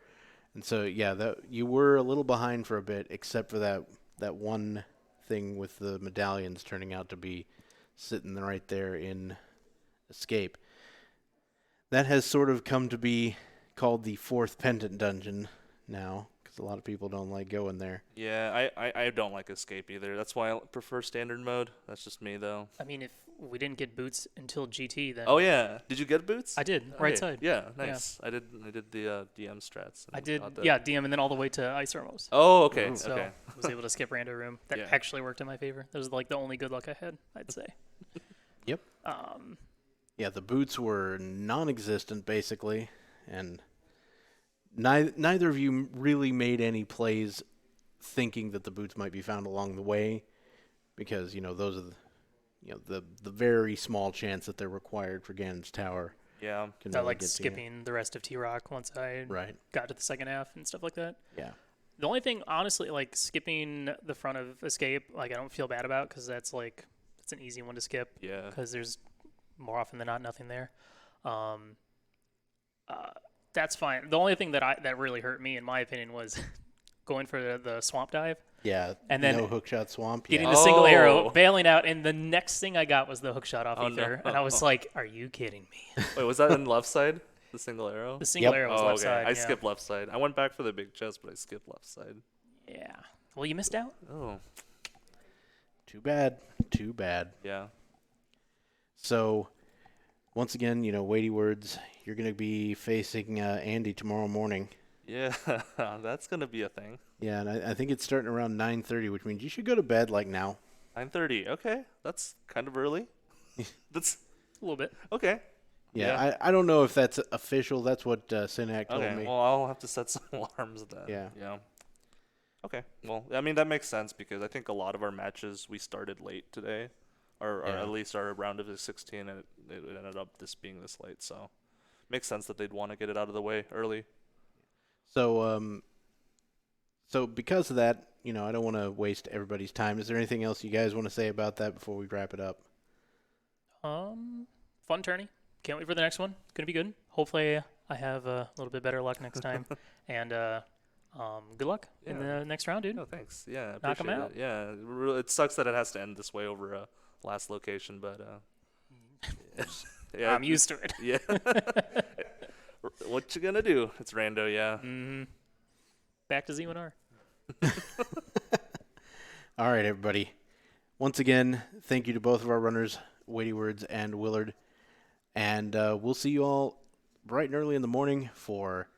And so, yeah, you were a little behind for a bit, except for that one thing with the medallions turning out to be sitting right there in Escape. That has sort of come to be called the 4th pendant dungeon now, because a lot of people don't like going there. Yeah, I don't like escape either. That's why I prefer standard mode. That's just me though. I mean, if we didn't get boots until GT, then Oh yeah, did you get boots? I did, right Okay. side. Yeah, nice. I did the DM strats. and I did, got that. yeah, DM and then all the way to Ice Thermos. Oh, okay. Ooh. So Okay. I was able to skip rando room. That Yeah. actually worked in my favor. That was like the only good luck I had, I'd say. Yep. Yeah, the boots were non-existent, basically, and neither of you really made any plays thinking that the boots might be found along the way, because, those are the very small chance that they're required for Ganon's Tower. Yeah. Can I really like get to you. skipping the rest of T-Rock once I Right. got to the second half and stuff like that. Yeah. The only thing, honestly, like skipping the front of Escape, like I don't feel bad about because that's an easy one to skip Yeah. because there's more often than not nothing there. That's fine. The only thing that really hurt me, in my opinion, was going for the swamp dive, Yeah. And then no hookshot swamp. getting Yeah. the single arrow, Oh. bailing out, and the next thing I got was the hook shot off Oh, no. ether, and I was like, "Are you kidding me?" Wait, was that on the left side? The single arrow? The single Yep. arrow was Oh, left okay. side. I yeah. skipped left side. I went back for the big chest, but I skipped left side. Yeah. Well, you missed out. Oh, Too bad. Too bad. yeah. So, once again, Weighty Words, you're going to be facing Andy tomorrow morning. Yeah, that's gonna be a thing. Yeah, and I think it's starting around 9:30, which means you should go to bed like now. 9:30. Okay, that's kind of early. That's A little bit. okay. Yeah, I don't know if that's official. That's what Synac told Okay, me. well, I'll have to set some alarms then. Yeah. Yeah. Okay. Well, I mean, that makes sense because I think a lot of our matches we started late today, or Yeah. at least our round of the 16, and it ended up this being this late. So, makes sense that they'd want to get it out of the way early. So, so because of that, I don't want to waste everybody's time. Is there anything else you guys want to say about that before we wrap it up? Fun tourney. Can't wait for the next one. Gonna be good. Hopefully, I have a little bit better luck next time. And good luck in Yeah. the next round, dude. No, thanks. Yeah, I Knock 'em appreciate out. it. Yeah, it sucks that it has to end this way over a last location, but yeah, I'm used to it. yeah. What you gonna do? It's rando, yeah. Mm-hmm. Back to Z1R. All right, everybody. Once again, thank you to both of our runners, Weighty Words and Willard. And we'll see you all bright and early in the morning for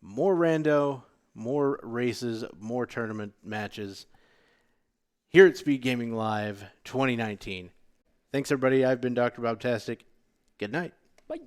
more rando, more races, more tournament matches here at Speed Gaming Live 2019. Thanks, everybody. I've been Dr. Bobtastic. Good night. Bye.